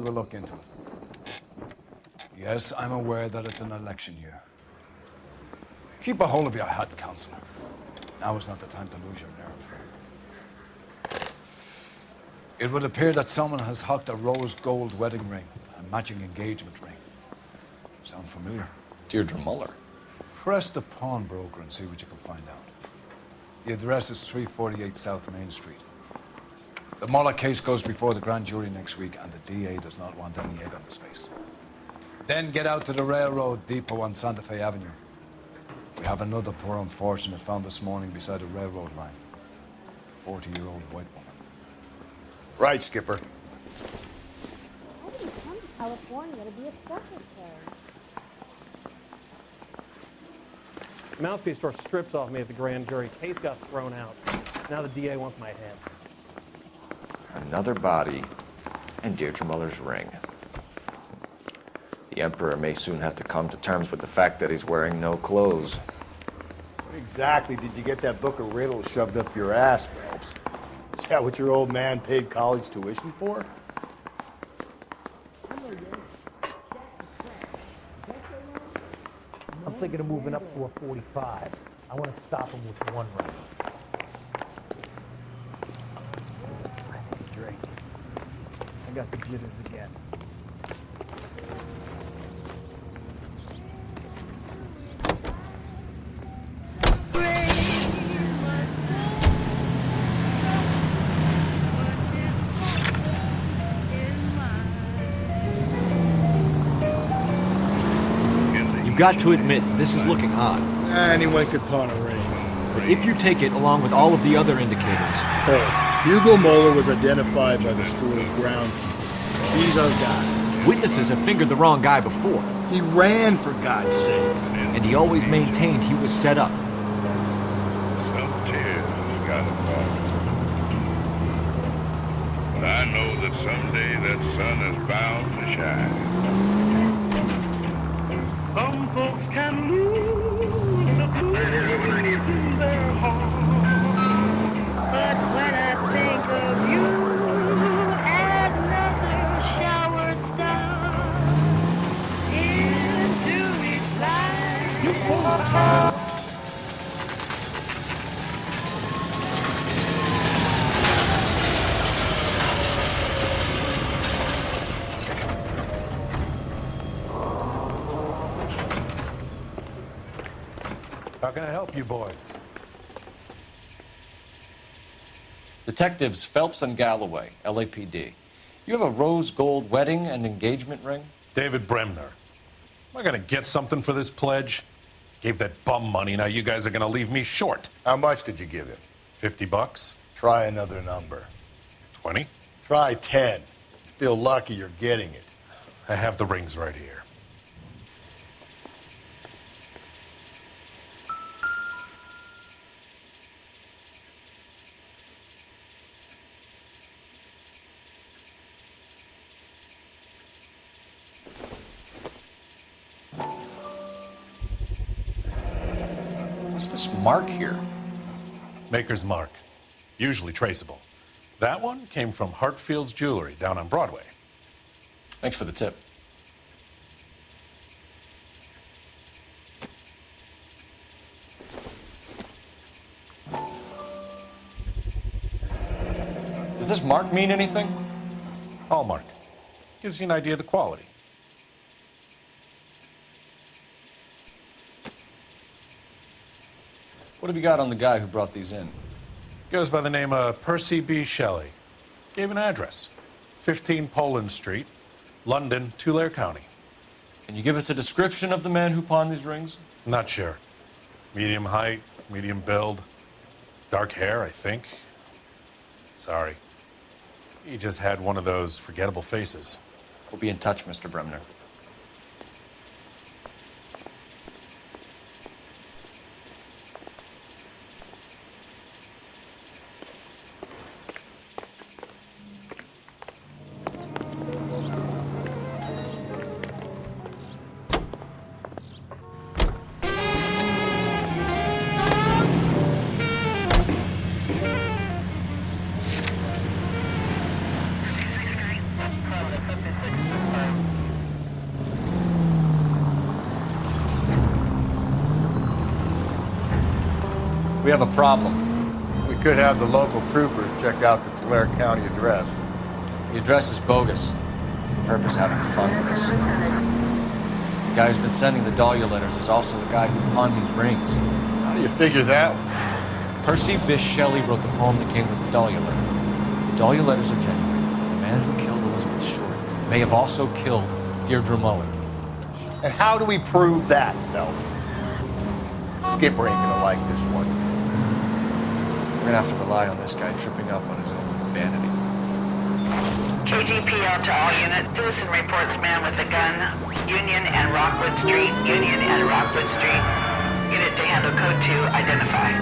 a look into it. Yes, I'm aware that it's an election year. Keep a hold of your hat, Counselor. Now is not the time to lose your nerve. It would appear that someone has hocked a rose gold wedding ring, a matching engagement ring. Sound familiar? Deirdre Muller. Press the pawnbroker and see what you can find out. The address is 348 South Main Street. The Muller case goes before the grand jury next week, and the DA does not want any egg on his face. Then get out to the railroad depot on Santa Fe Avenue. We have another poor unfortunate found this morning beside a railroad line. A 40-year-old white woman. Right, Skipper. How did you come to California to be a secretary? Mouthpiece store strips off me at the grand jury. Case got thrown out. Now the DA wants my head. Another body and Deirdre Muller's ring. The Emperor may soon have to come to terms with the fact that he's wearing no clothes. What exactly did you get that book of riddles shoved up your ass, Phelps? Is that what your old man paid college tuition for? I'm thinking of moving up to a 45. I want to stop him with one round. I need a drink. I got the jitters again. Got to admit, this is looking odd. Anyone could pawn a ring. But if you take it along with all of the other indicators... Hey, Hugo Muller was identified by the school's groundskeeper. He's our guy. Witnesses have fingered the wrong guy before. He ran, for God's sake. And he always maintained he was set up. Some tears got to fall. But I know that someday that sun is bound to shine. Some folks can lose the blues in their heart. But when I think of you, another shower starts into its light. You pull up. How can I help you boys? Detectives Phelps and Galloway, LAPD. You have a rose gold wedding and engagement ring? David Bremner. Am I gonna get something for this pledge? Gave that bum money, now you guys are gonna leave me short. How much did you give him? $50? Try another number. 20? Try 10. Feel lucky you're getting it. I have the rings right here. What's this mark here? Maker's mark. Usually traceable. That one came from Hartfield's Jewelry down on Broadway. Thanks for the tip. Does this mark mean anything? Hallmark. Gives you an idea of the quality. What have you got on the guy who brought these in? Goes by the name of Percy B. Shelley. Gave an address. 15 Poland Street, London, Tulare County. Can you give us a description of the man who pawned these rings? Not sure. Medium height, medium build. Dark hair, I think. Sorry. He just had one of those forgettable faces. We'll be in touch, Mr. Bremner. We have a problem. We could have the local troopers check out the Tulare County address. The address is bogus. Herb is having fun with us. The guy who's been sending the Dahlia letters is also the guy who pawned these rings. How do you figure that? Percy Bysshe Shelley wrote the poem that came with the Dahlia letter. The Dahlia letters are genuine. The man who killed Elizabeth Short may have also killed Deirdre Muller. And how do we prove that, Phelps? Skipper ain't gonna like this one. We're gonna have to rely on this guy tripping up on his own vanity. KGPL to all units. Citizen reports man with a gun. Union and Rockwood Street. Union and Rockwood Street. Unit to handle code 2. Identify.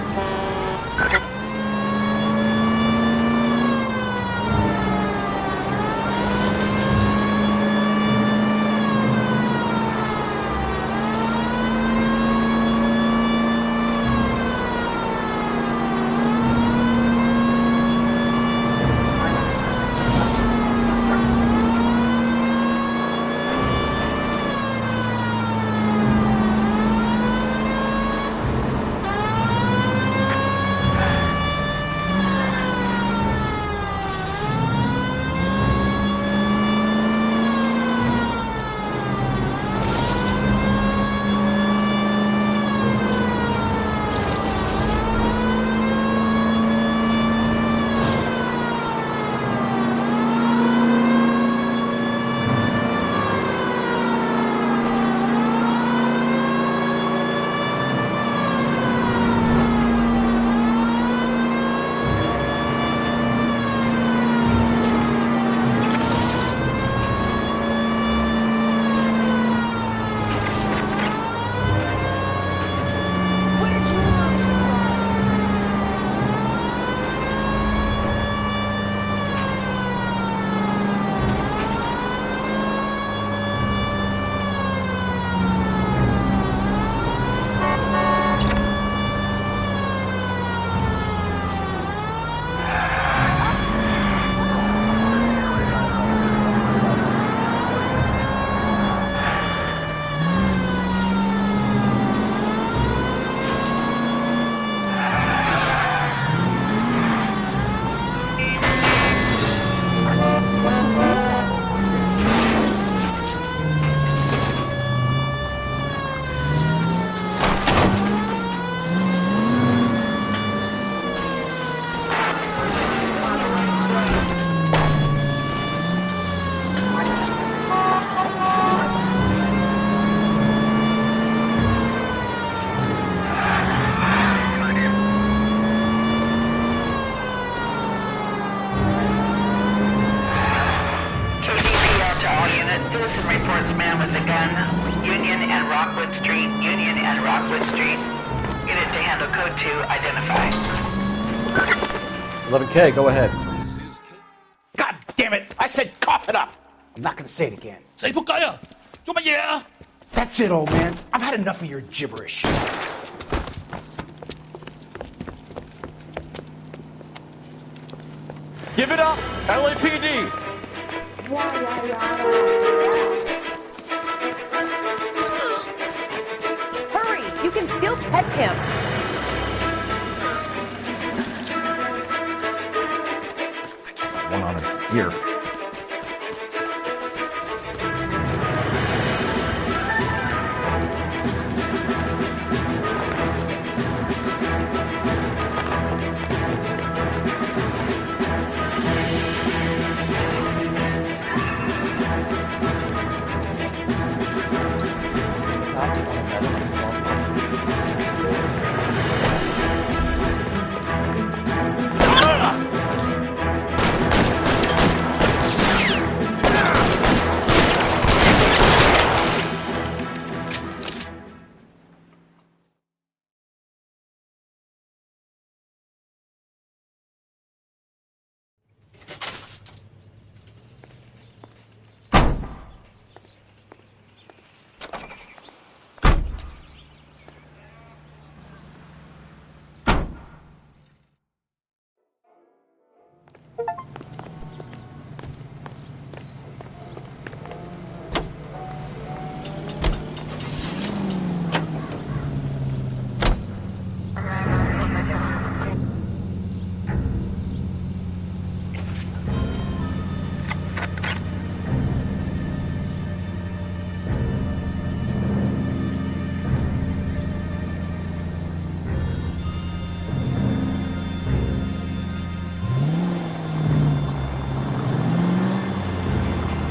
Citizen reports man with a gun. Union and Rockwood Street. Union and Rockwood Street. Unit to handle code 2. Identify. 11K, go ahead. God damn it! I said cough it up! I'm not gonna say it again. That's it, old man. I've had enough of your gibberish. Give it up, LAPD! Hurry! You can still catch him! One on his ear.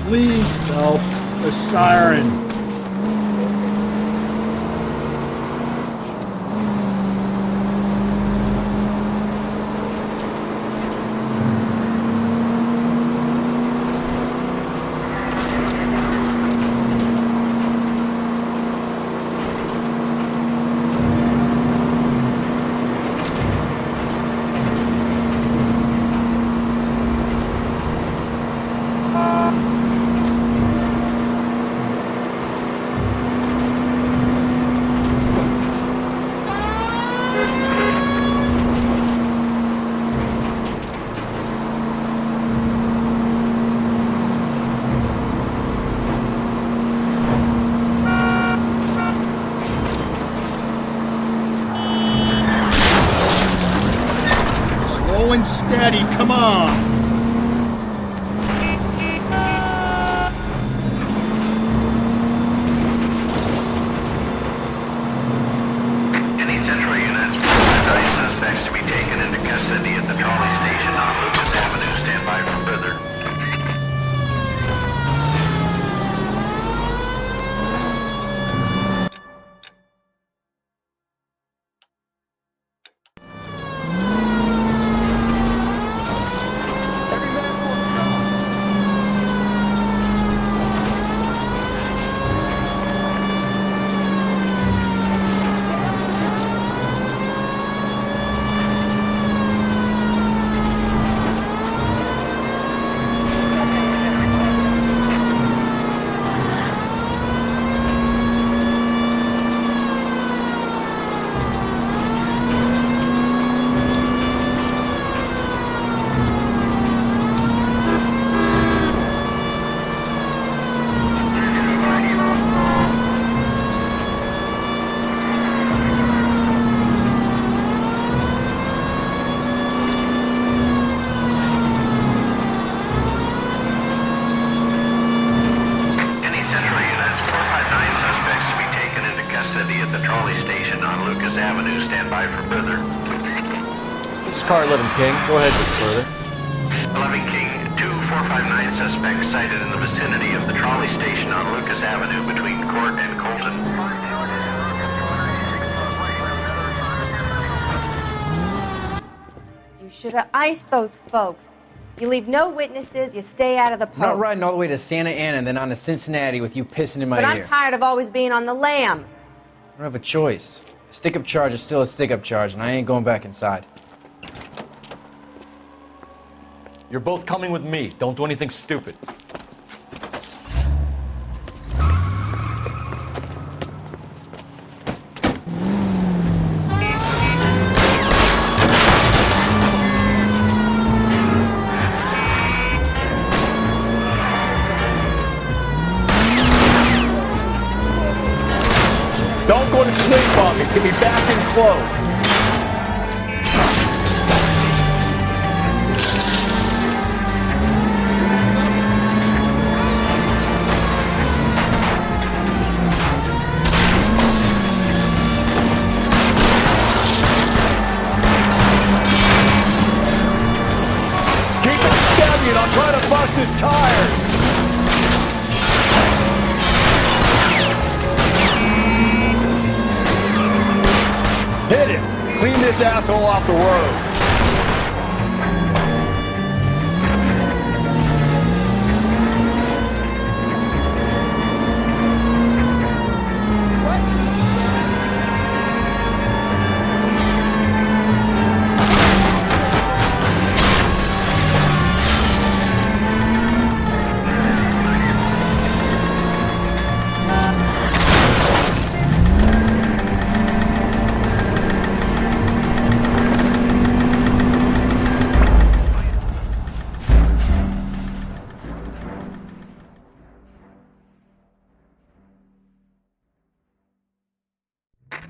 Please, Phelps. The siren. Slow and steady, come on! Any Central units, 9 suspects to be taken into custody at the trolley station on Lucas Avenue. Stand by for further. This is car 11 King. Go ahead with further. 11 King, 2459 suspects sighted in the vicinity of the trolley station on Lucas Avenue between Court and Colton. You should have iced those folks. You leave no witnesses, you stay out of the I'm not poke. riding all the way to Santa Ana and then on to Cincinnati with you pissing in my But ear. I'm tired of always being on the lam. I don't have a choice. A stick-up charge is still a stick-up charge, and I ain't going back inside. You're both coming with me. Don't do anything stupid. Don't go to sleep on me. Get me back in close. Keep it steady and I'll try to bust his tires. Hit him! Clean this asshole off the road!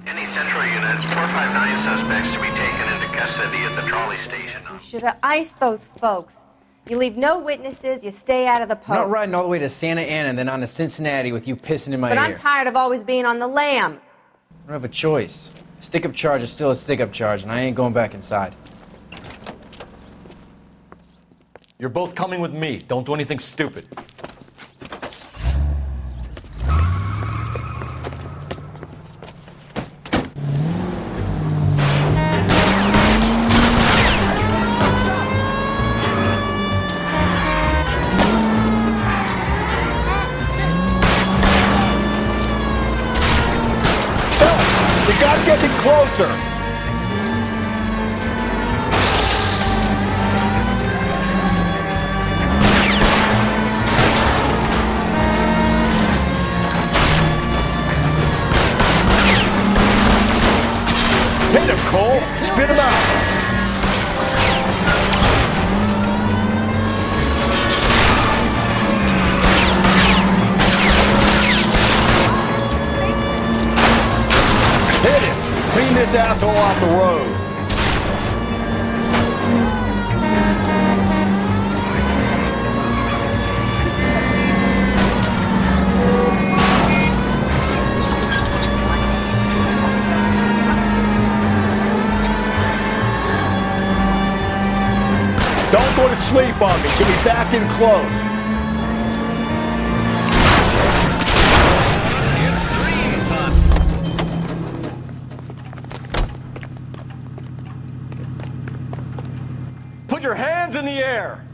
Any Central units, 459 suspects to be taken into custody at the trolley station. You should have iced those folks. You leave no witnesses, you stay out of the poke. I'm not riding all the way to Santa Ana and then on to Cincinnati with you pissing in my But ear. I'm tired of always being on the lam. I don't have a choice. A stick-up charge is still a stick-up charge, and I ain't going back inside. You're both coming with me. Don't do anything stupid. closer! Hit him, Cole! Spit him out! Hit him! Clean this asshole off the road! Don't go to sleep on me. Get me back in close. Put your hands in the air!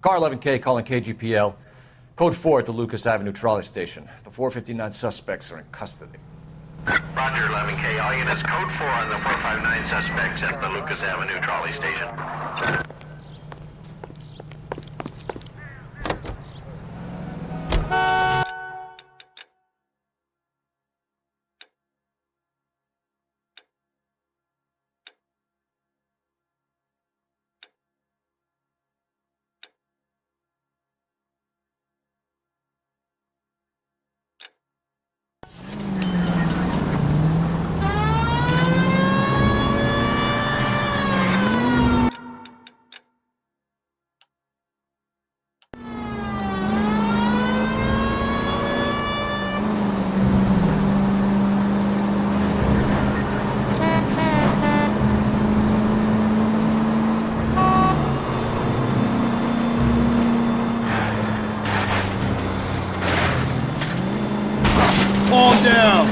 Car 11K calling KGPL. Code 4 at the Lucas Avenue trolley station. The 459 suspects are in custody. Roger, 11K. All units, code 4 on the 459 suspects at the Lucas Avenue trolley station. Calm down.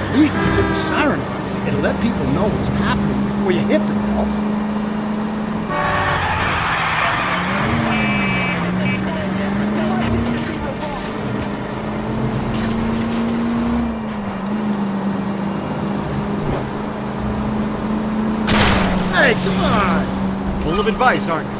At least if you put the siren on, it'll let people know what's happening before you hit them, Phelps. Hey, come on! Full of advice, aren't you?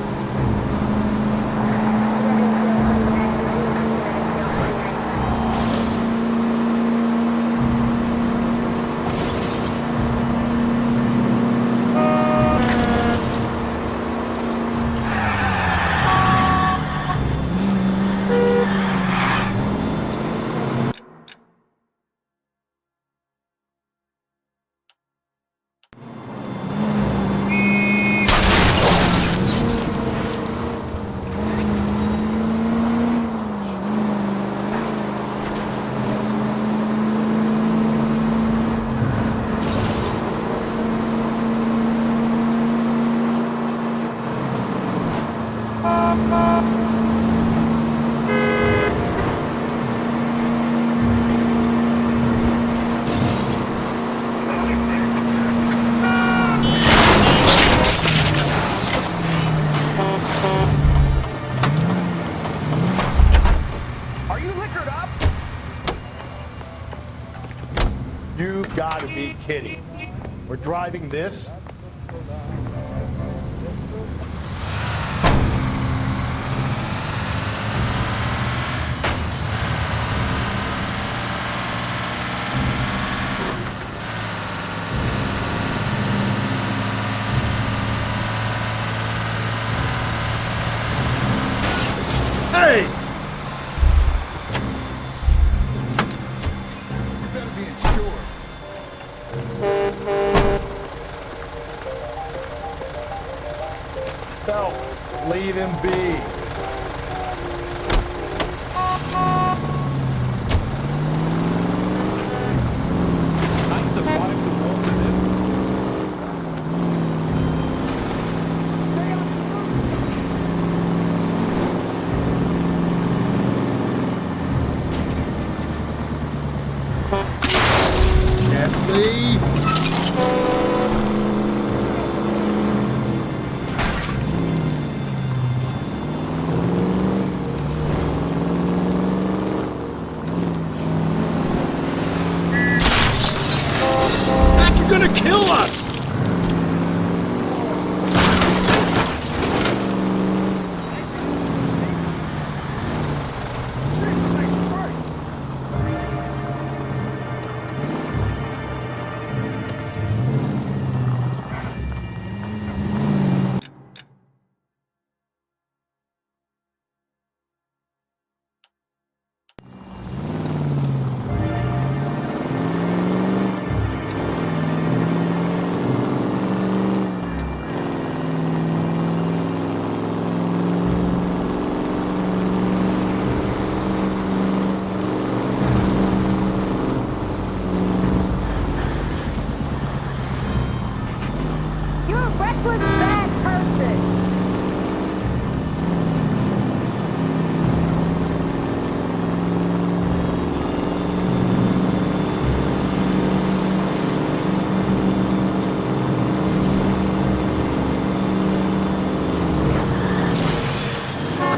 You gotta be kidding. We're driving this? Hey! Phelps, leave him be.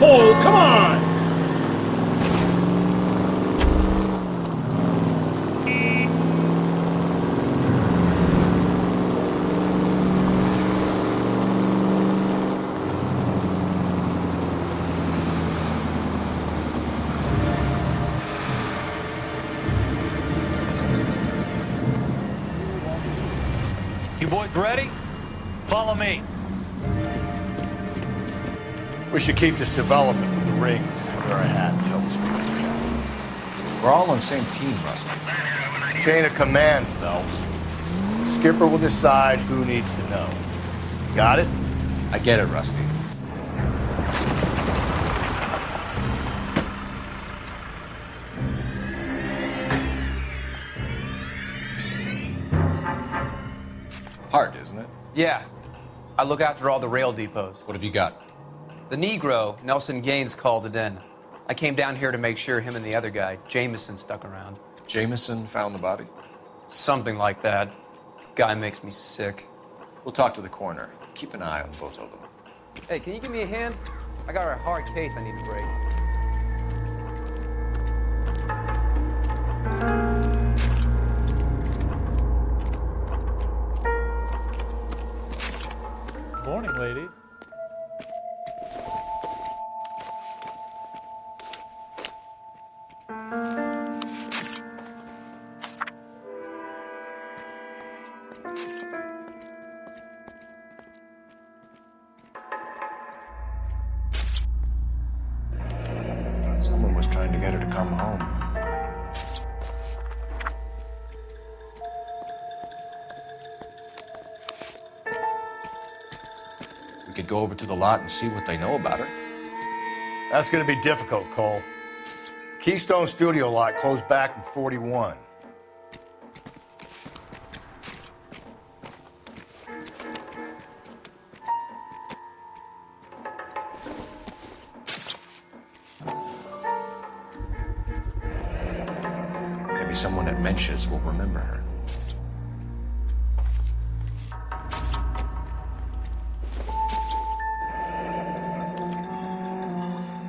Cole, come on! You boys ready? Follow me. We should keep this development with the rings under our hat until we speak. We're all on the same team, Rusty. Chain of command, Phelps. The skipper will decide who needs to know. Got it? I get it, Rusty. Hard, isn't it? Yeah. I look after all the rail depots. What have you got? The Negro, Nelson Gaines, called it in. I came down here to make sure him and the other guy, Jameson, stuck around. Jameson found the body? Something like that. Guy makes me sick. We'll talk to the coroner. Keep an eye on both of them. Hey, can you give me a hand? I got a hard case I need to break. Morning, ladies. Someone was trying to get her to come home. We could go over to the lot and see what they know about her. That's gonna be difficult, Cole. Keystone Studio lot closed back in 41. Maybe someone at Mensch's will remember her.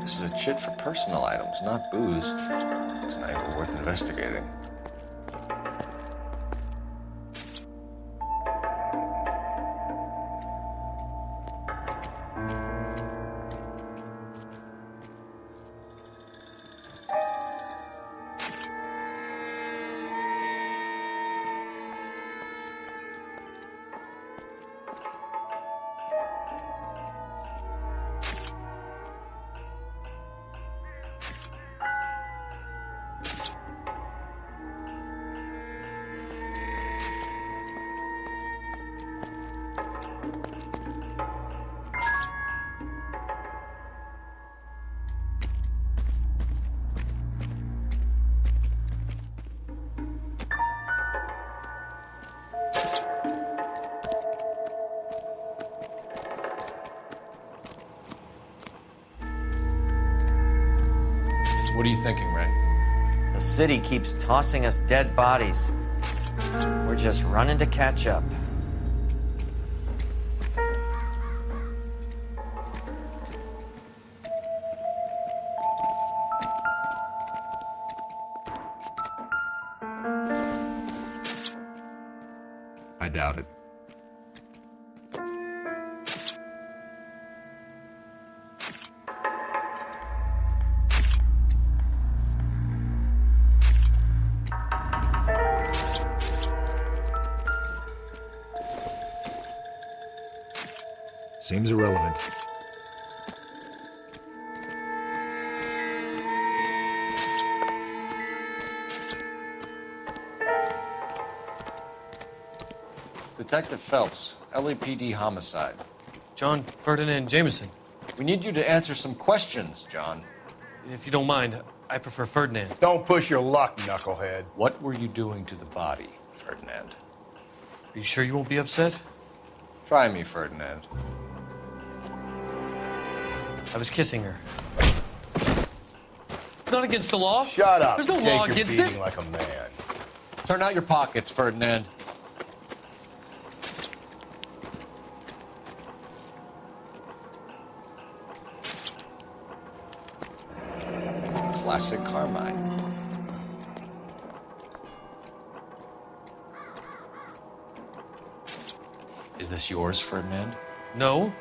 This is a chit for personal items, not booze. It's an angle worth investigating. What are you thinking, Ray? The city keeps tossing us dead bodies. We're just running to catch up. I doubt it. Seems irrelevant. Detective Phelps, LAPD homicide. John Ferdinand Jameson. We need you to answer some questions, John. If you don't mind, I prefer Ferdinand. Don't push your luck, knucklehead. What were you doing to the body, Ferdinand? Are you sure you won't be upset? Try me, Ferdinand. I was kissing her. It's not against the law. Shut up. There's no Take law your against beating it. like a man. Turn out your pockets, Ferdinand. Classic Carmine. Is this yours, Ferdinand? No.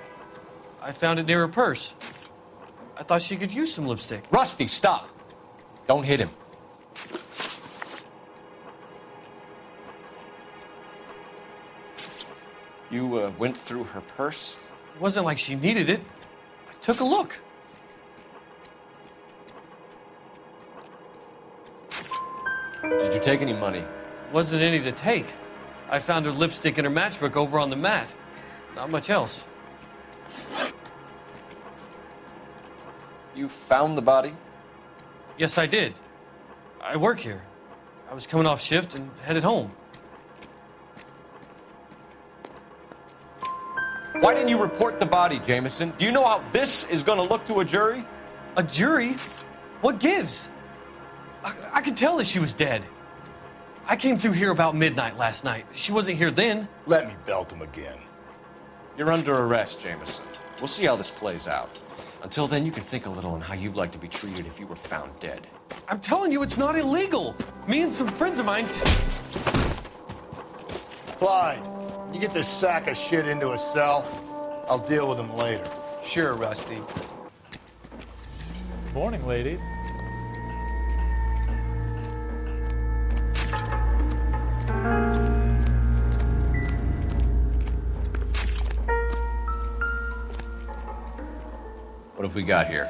I found it near her purse. I thought she could use some lipstick. Rusty, stop! Don't hit him. You went through her purse? It wasn't like she needed it. I took a look. Did you take any money? Wasn't any to take. I found her lipstick and her matchbook over on the mat. Not much else. You found the body? Yes, I did. I work here. I was coming off shift and headed home. Why didn't you report the body, Jameson? Do you know how this is going to look to a jury? A jury? What gives? I could tell that she was dead. I came through here about midnight last night. She wasn't here then. Let me belt him again. You're under arrest, Jameson. We'll see how this plays out. Until then, you can think a little on how you'd like to be treated if you were found dead. I'm telling you, it's not illegal. Me and some friends of mine... Clyde, you get this sack of shit into a cell. I'll deal with him later. Sure, Rusty. Morning, ladies. What have we got here?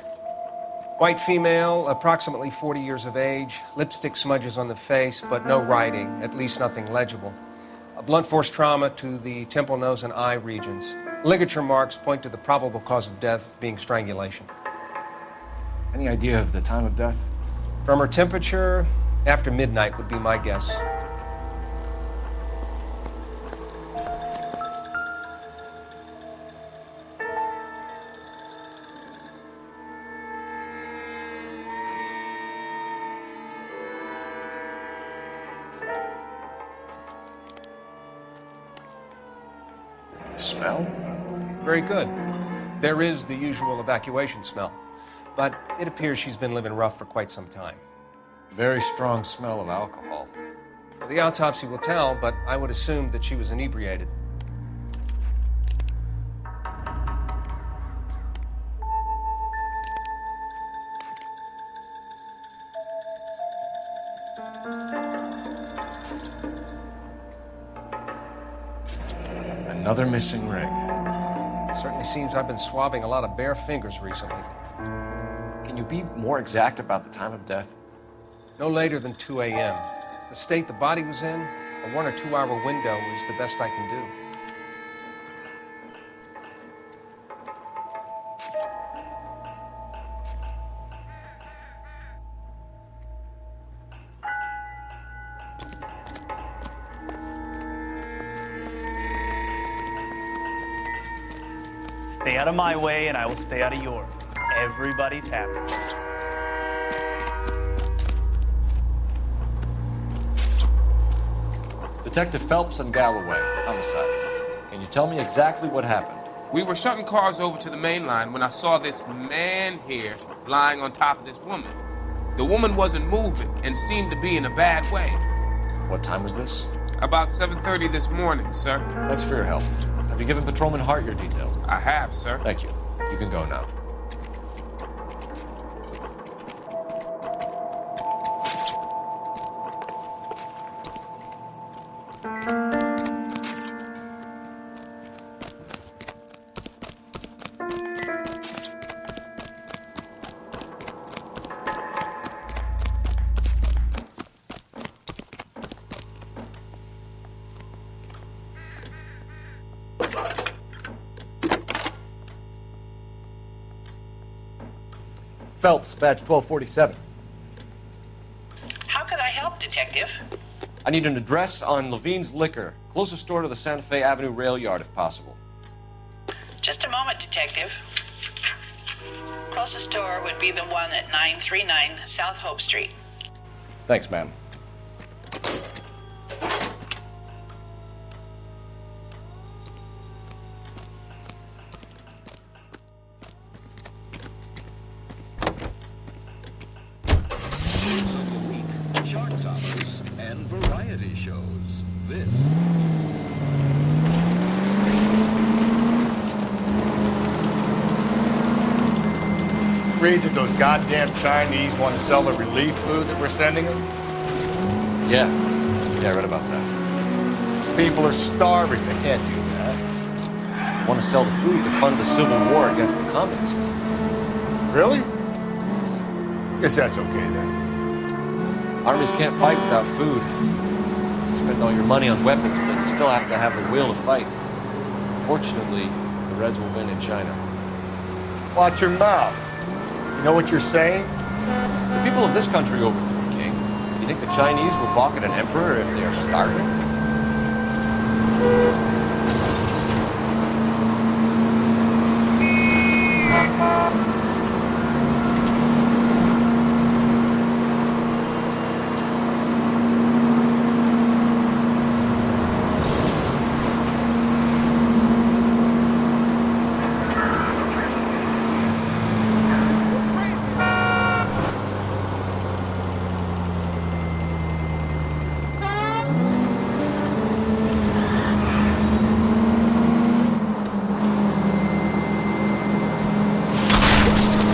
White female, approximately 40 years of age, lipstick smudges on the face, but no writing, at least nothing legible. A blunt force trauma to the temple, nose, and eye regions. Ligature marks point to the probable cause of death being strangulation. Any idea of the time of death? From her temperature, after midnight would be my guess. Smell? Very good. There is the usual evacuation smell, but it appears she's been living rough for quite some time. Very strong smell of alcohol. Well, the autopsy will tell, but I would assume that she was inebriated. Another missing ring. Certainly seems I've been swabbing a lot of bare fingers recently. Can you be more exact about the time of death? No later than 2 a.m. The state the body was in, a 1 or 2 hour window is the best I can do. Stay out of my way and I will stay out of yours. Everybody's happy. Detective Phelps and Galloway, homicide. Can you tell me exactly what happened? We were shutting cars over to the main line when I saw this man here lying on top of this woman. The woman wasn't moving and seemed to be in a bad way. What time was this? About 7:30 this morning, sir. Thanks for your help. Have you given Patrolman Hart your details? I have, sir. Thank you. You can go now. Phelps, badge 1247. How could I help, Detective? I need an address on Levine's Liquor, closest store to the Santa Fe Avenue rail yard, if possible. Just a moment, Detective. Closest store would be the one at 939 South Hope Street. Thanks, ma'am. dramas and variety shows. This Read that those goddamn Chinese want to sell the relief food that we're sending them? Yeah, I read about that. People are starving. They can't do that. Want to sell the food to fund the civil war against the communists. Really? Guess that's okay then. Armies can't fight without food. You spend all your money on weapons, but you still have to have the will to fight. Fortunately, the Reds will win in China. Watch your mouth. You know what you're saying? The people of this country overthrew the king. You think the Chinese will balk at an emperor if they are starving?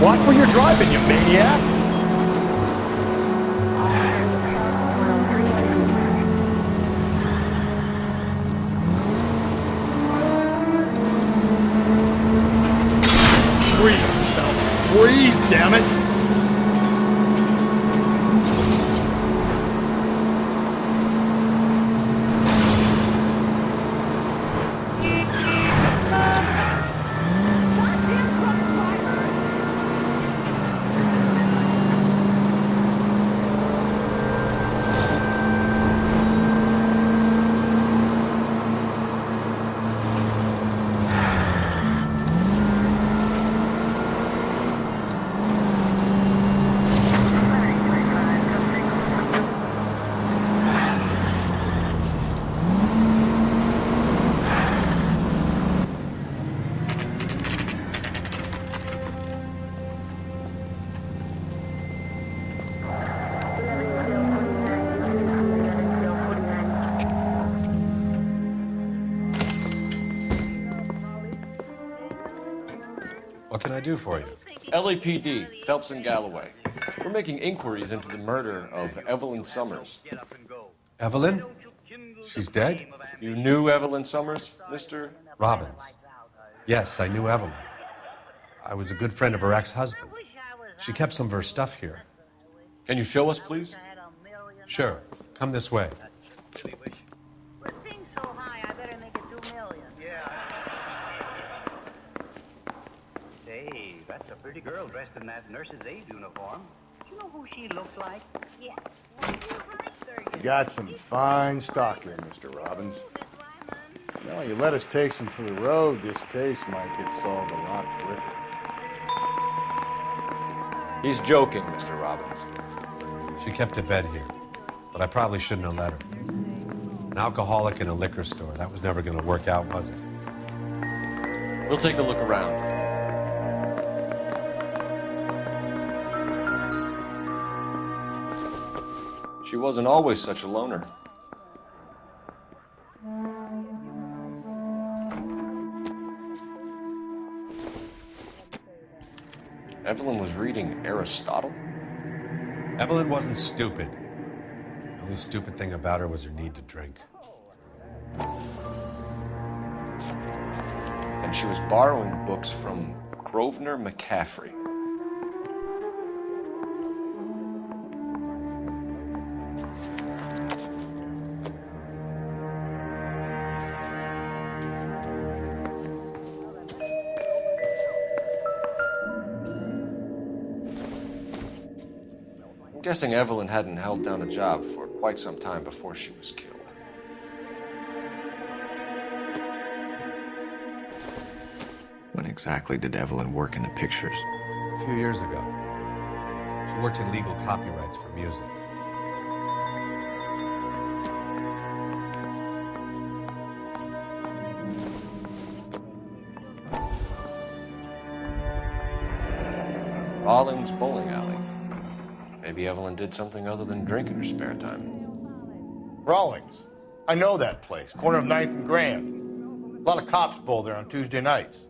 Watch where you're driving, you maniac! Breathe, Phelps. Breathe, damn it! What can I do for you? LAPD, Phelps and Galloway. We're making inquiries into the murder of Evelyn Summers. Evelyn? She's dead? You knew Evelyn Summers, Mr. Robbins. Yes, I knew Evelyn. I was a good friend of her ex-husband. She kept some of her stuff here. Can you show us, please? Sure. Come this way. Hey, that's a pretty girl dressed in that nurse's aide uniform. Do you know who she looks like? Yeah. You got some fine stock here, Mr. Robbins. No, you let us take some for the road, this case might get solved a lot quicker. He's joking, Mr. Robbins. She kept a bed here, but I probably shouldn't have let her. An alcoholic in a liquor store. That was never going to work out, was it? We'll take a look around. She wasn't always such a loner. Evelyn was reading Aristotle? Evelyn wasn't stupid. The only stupid thing about her was her need to drink. And she was borrowing books from Grosvenor McCaffrey. I'm guessing Evelyn hadn't held down a job for quite some time before she was killed. When exactly did Evelyn work in the pictures? A few years ago. She worked in legal copyrights for music. Rawlings Bowling Alley. Maybe Evelyn did something other than drink in her spare time. Rawlings. I know that place. Corner of 9th and Grand. A lot of cops bowl there on Tuesday nights.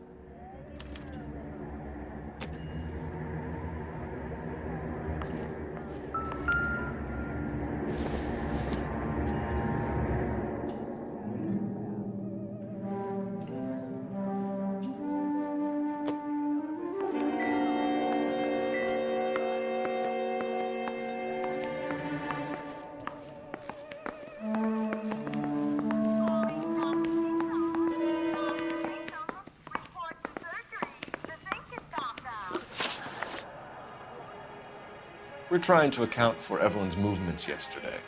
We're trying to account for Evelyn's movements yesterday.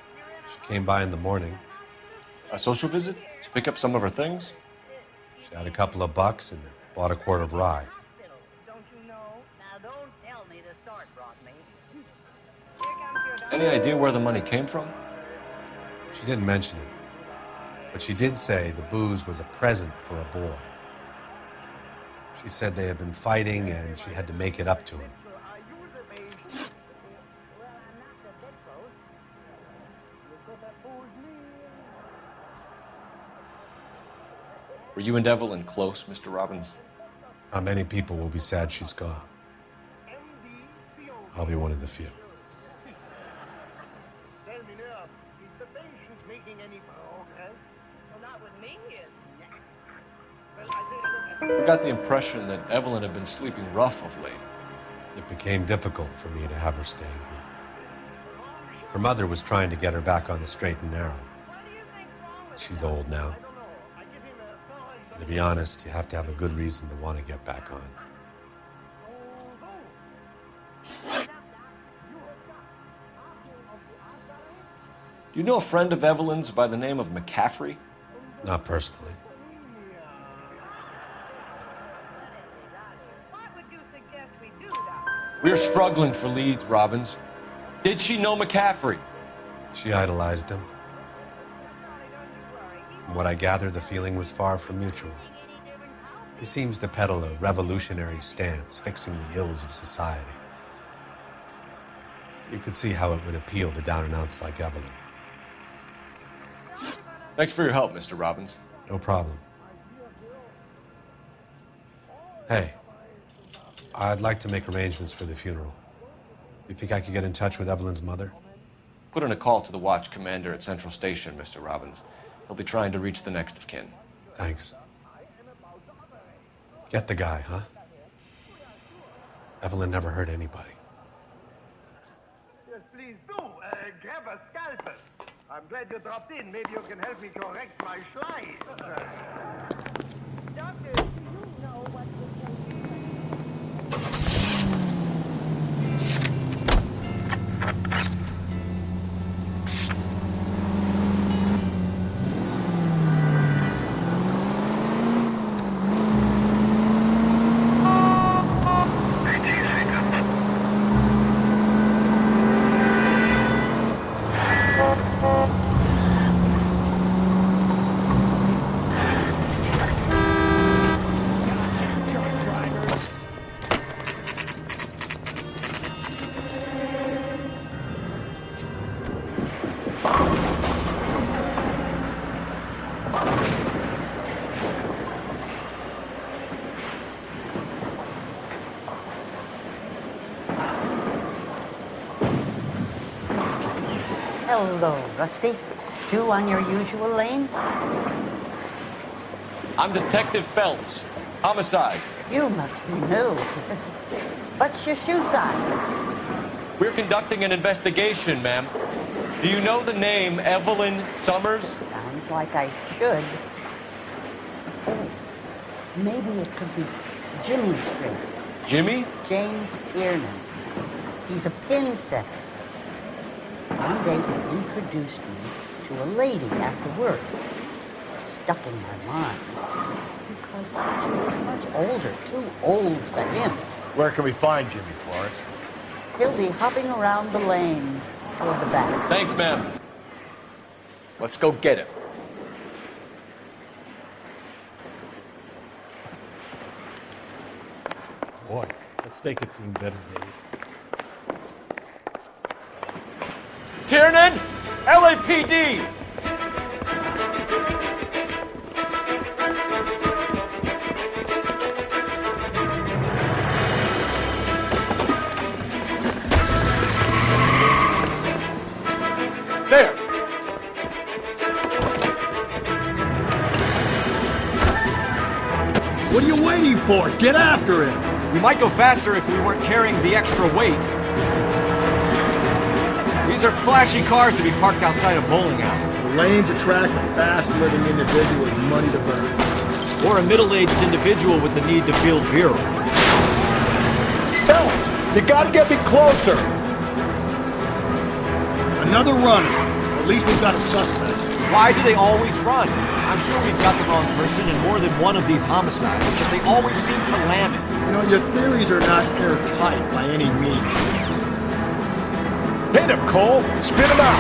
She came by in the morning. A social visit? To pick up some of her things? She had a couple of bucks and bought a quart of rye. Any idea where the money came from? She didn't mention it, but she did say the booze was a present for a boy. She said they had been fighting and she had to make it up to him. Were you and Evelyn close, Mr. Robbins? Not many people will be sad she's gone. I'll be one of the few. I got the impression that Evelyn had been sleeping rough of late. It became difficult for me to have her staying here. Her mother was trying to get her back on the straight and narrow. She's old now. And to be honest, you have to have a good reason to want to get back on. Do you know a friend of Evelyn's by the name of McCaffrey? Not personally. We're struggling for leads, Robbins. Did she know McCaffrey? She idolized him. From what I gather, the feeling was far from mutual. He seems to peddle a revolutionary stance, fixing the ills of society. You could see how it would appeal to down-and-outs like Evelyn. Thanks for your help, Mr. Robbins. No problem. Hey, I'd like to make arrangements for the funeral. You think I could get in touch with Evelyn's mother? Put in a call to the watch commander at Central Station, Mr. Robbins. He'll be trying to reach the next of kin. Thanks. Get the guy, huh? Evelyn never hurt anybody. Yes, please do. Grab a scalpel. I'm glad you dropped in. Maybe you can help me correct my slide. Doctor, do you know what Hello, Rusty. Two on your usual lane? I'm Detective Phelps. Homicide. You must be new. What's your shoe size? We're conducting an investigation, ma'am. Do you know the name Evelyn Summers? Sounds like I should. Oh, maybe it could be Jimmy's friend. Jimmy? James Tiernan. He's a pin setter. One day he introduced me to a lady after work. It stuck in my mind because she was much older, too old for him. Where can we find Jimmy, Florence? He'll be hopping around the lanes toward the back. Thanks, ma'am. Let's go get him. Boy, that steak had seen better days. Tiernan! LAPD! There! What are you waiting for? Get after him! We might go faster if we weren't carrying the extra weight. These are flashy cars to be parked outside a bowling alley. The lanes attract a fast-living individual with money to burn. Or a middle-aged individual with the need to feel virile. Phelps, you gotta get me closer! Another runner. At least we've got a suspect. Why do they always run? I'm sure we've got the wrong person in more than one of these homicides, but they always seem to lam it. You know, your theories are not airtight by any means. Hit him, Cole! Spit him out!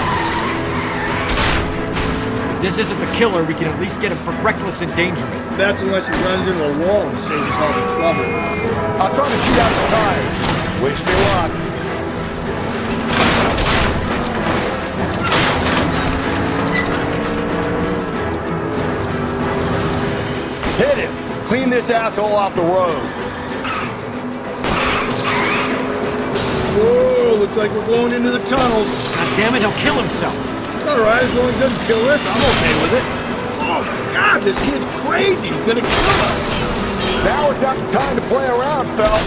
If this isn't the killer, we can at least get him for reckless endangerment. That's unless he runs into a wall and saves us all the trouble. I'll try to shoot out his tires. Wish me luck. Hit him! Clean this asshole off the road. Whoa, looks like we're going into the tunnel. God damn it, he'll kill himself. All right, as long as he doesn't kill us, I'm okay with it. Oh my God, this kid's crazy. He's gonna kill us. Now is not the time to play around, Phelps.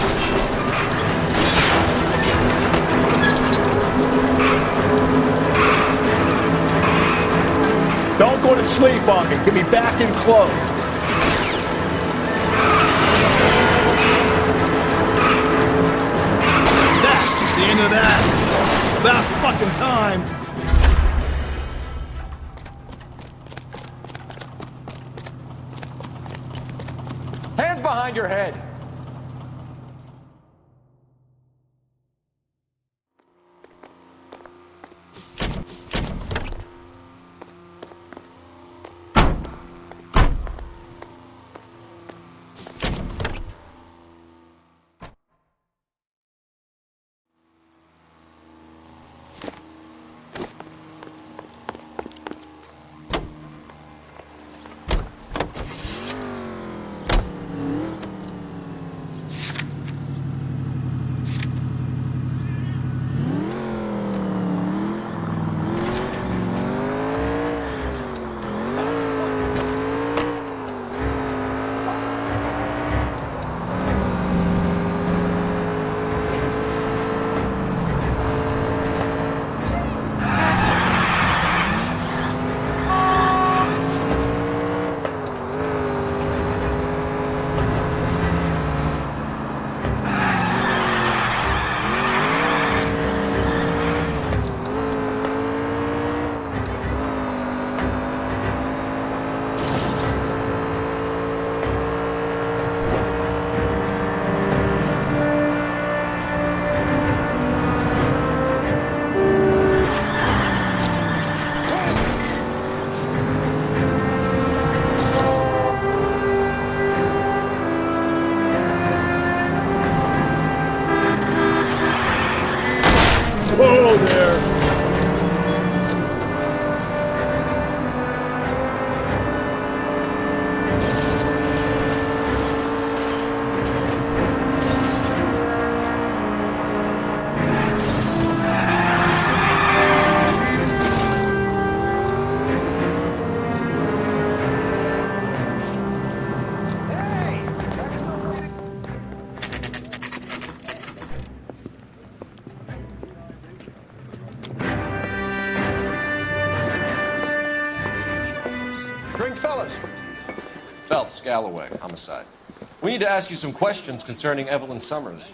Don't go to sleep on me. Get me back in close. That's the end of that. About fucking time. Hands behind your head. Whoa there. Drink, fellas. Phelps, Galloway, homicide. We need to ask you some questions concerning Evelyn Summers.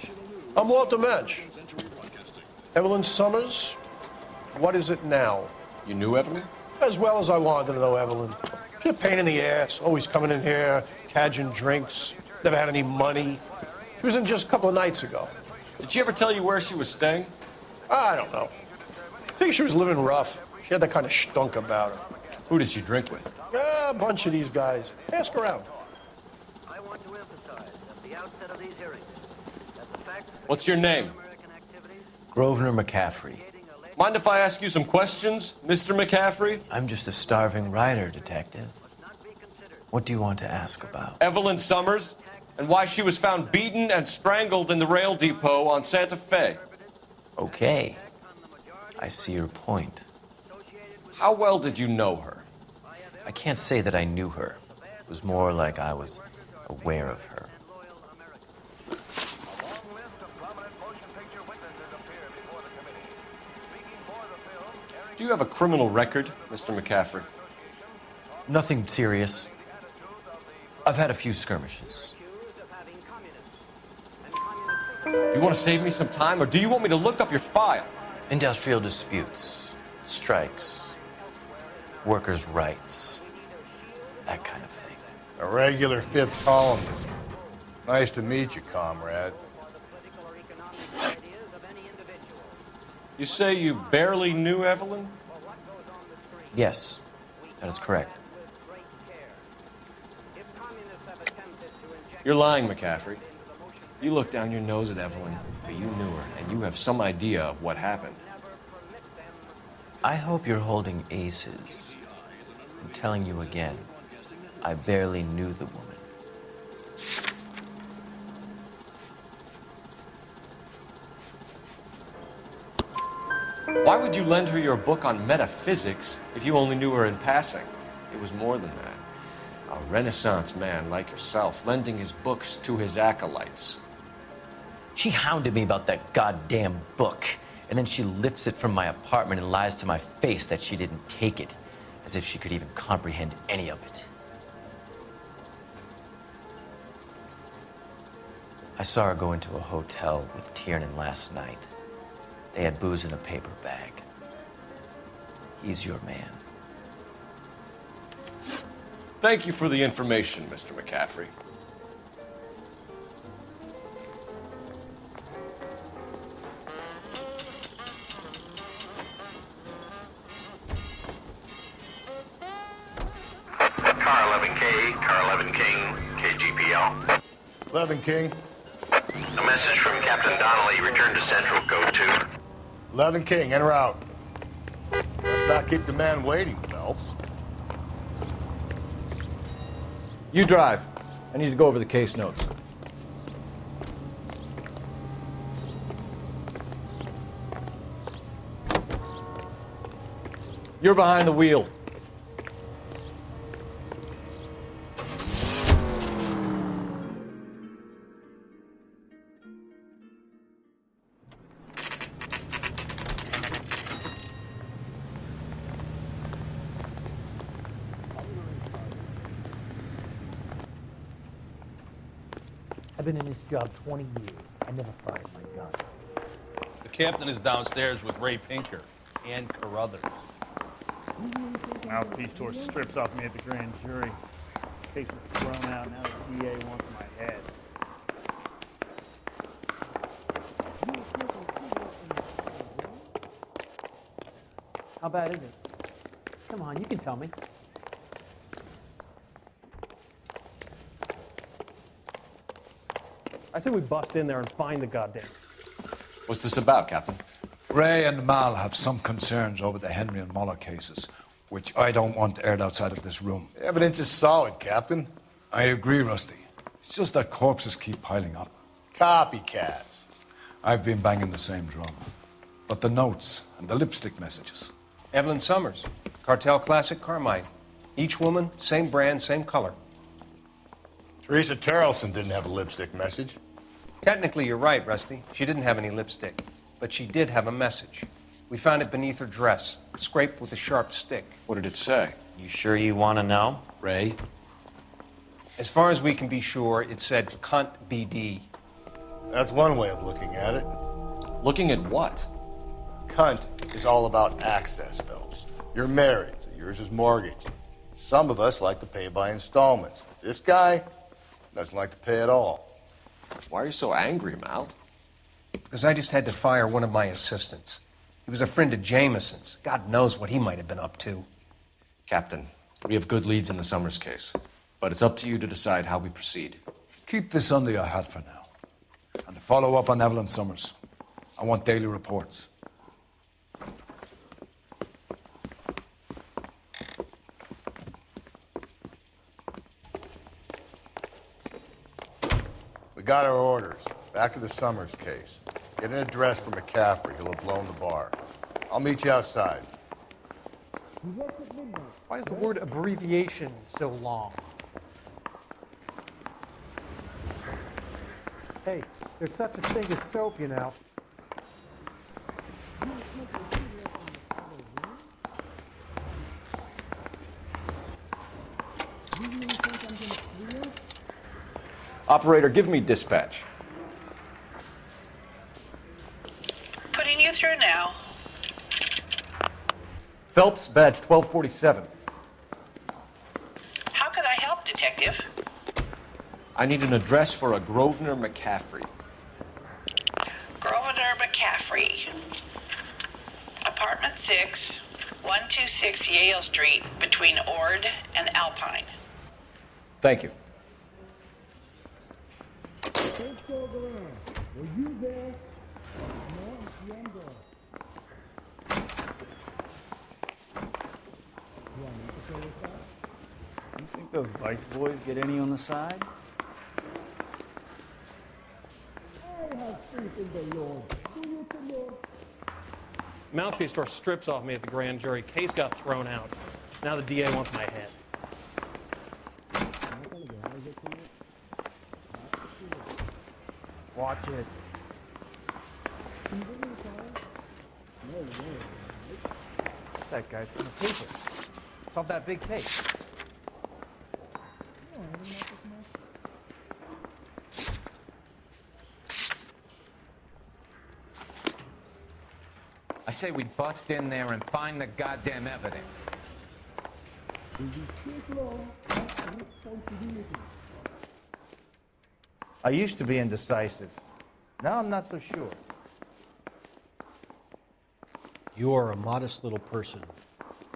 I'm Walter Mensch. Evelyn Summers, what is it now? You knew Evelyn? As well as I wanted to know Evelyn. She's a pain in the ass, always coming in here, cadging drinks, never had any money. She was in just a couple of nights ago. Did she ever tell you where she was staying? I don't know. I think she was living rough. She had that kind of stunk about her. Who did she drink with? A bunch of these guys. Ask around. I want to emphasize at the outset of these hearings that the fact What's your name? Grosvenor McCaffrey. Mind if I ask you some questions, Mr. McCaffrey? I'm just a starving writer, Detective. What do you want to ask about? Evelyn Summers, and why she was found beaten and strangled in the rail depot on Santa Fe. Okay. I see your point. How well did you know her? I can't say that I knew her. It was more like I was aware of her. Do you have a criminal record, Mr. McCaffrey? Nothing serious. I've had a few skirmishes. You want to save me some time, or do you want me to look up your file? Industrial disputes, strikes, workers' rights, that kind of thing. A regular fifth columnist. Nice to meet you, comrade. You say you barely knew Evelyn? Yes, that is correct. You're lying, McCaffrey. You looked down your nose at Evelyn, but you knew her, and you have some idea of what happened. I hope you're holding aces. I'm telling you again, I barely knew the woman. Why would you lend her your book on metaphysics if you only knew her in passing? It was more than that. A Renaissance man like yourself, lending his books to his acolytes. She hounded me about that goddamn book, and then she lifts it from my apartment and lies to my face that she didn't take it, as if she could even comprehend any of it. I saw her go into a hotel with Tiernan last night. They had booze in a paper bag. He's your man. Thank you for the information, Mr. McCaffrey. Car 11K, Car 11 King, KGPL. 11 King. A message from Captain Donnelly. Return to Central. Code 2. 11 King, en route. Let's not keep the man waiting, Phelps. You drive. I need to go over the case notes. You're behind the wheel. I've been in this job 20 years. I never fired my gun. The captain is downstairs with Ray Pinker and Carruthers. Mouthpiece tore strips off me at the grand jury. Case was thrown out. Now the DA wants my head. How bad is it? Come on, you can tell me. I say we bust in there and find the goddamn. What's this about, Captain? Ray and Mal have some concerns over the Henry and Muller cases, which I don't want aired outside of this room. The evidence is solid, Captain. I agree, Rusty. It's just that corpses keep piling up. Copycats. I've been banging the same drum. But the notes and the lipstick messages. Evelyn Summers, Cartel Classic Carmine. Each woman, same brand, same color. Teresa Terrelson didn't have a lipstick message. Technically, you're right, Rusty. She didn't have any lipstick. But she did have a message. We found it beneath her dress, scraped with a sharp stick. What did it say? You sure you want to know? Ray? As far as we can be sure, it said cunt BD. That's one way of looking at it. Looking at what? Cunt is all about access, Phelps. You're married, so yours is mortgaged. Some of us like to pay by installments. This guy doesn't like to pay at all. Why are you so angry, Mal? Because I just had to fire one of my assistants. He was a friend of Jameson's. God knows what he might have been up to. Captain, we have good leads in the Summers case, but it's up to you to decide how we proceed. Keep this under your hat for now. And follow up on Evelyn Summers. I want daily reports. got our orders. Back to the Summers case. Get an address for McCaffrey. He'll have blown the bar. I'll meet you outside. Why is the word abbreviation so long? Hey, there's such a thing as soap, you know. Operator, give me dispatch. Putting you through now. Phelps, badge 1247. How could I help, Detective? I need an address for a Grosvenor McCaffrey. Grosvenor McCaffrey. Apartment 6, 126 Yale Street, between Ord and Alpine. Thank you. Were you there? No, You think those Vice boys get any on the side? I have faith in the Lord. Do you, Lord? Mouthpiece tore strips off me at the grand jury. Case got thrown out. Now the DA wants my head. Watch it. What's that guy from the paper? Solved that big case. I say we bust in there and find the goddamn evidence. I used to be indecisive. Now I'm not so sure. You are a modest little person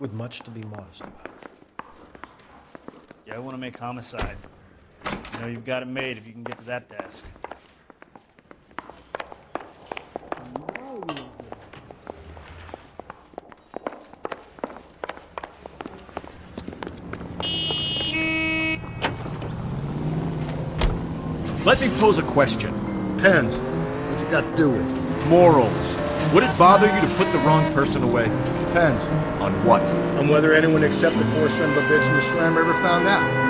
with much to be modest about. Yeah, I want to make homicide. You know, you've got it made if you can get to that desk. Let me pose a question. Depends. What you got to do with it? Morals. Would it bother you to put the wrong person away? Depends. On what? On whether anyone except the poor son of a bitch in the slammer ever found out.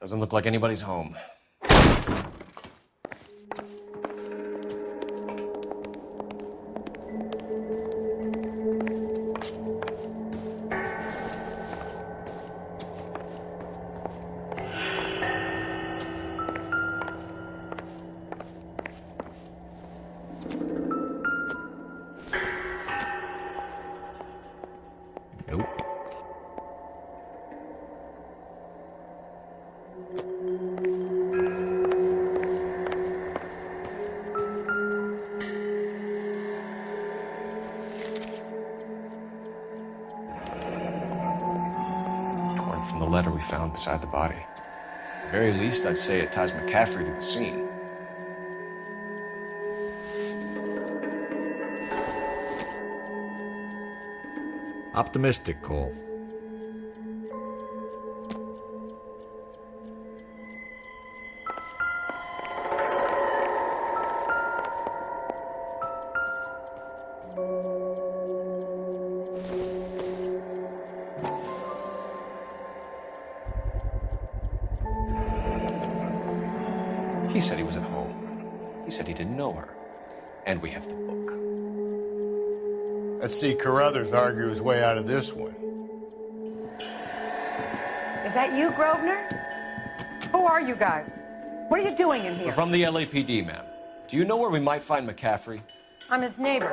Doesn't look like anybody's home. From the letter we found beside the body. the very least, I'd say it ties McCaffrey to the scene. Optimistic, Cole. He said he was at home. He said he didn't know her. And we have the book. Let's see Carruthers argue his way out of this one. Is that you, Grosvenor? Who are you guys? What are you doing in We're here? from the LAPD, ma'am. Do you know where we might find McCaffrey? I'm his neighbor.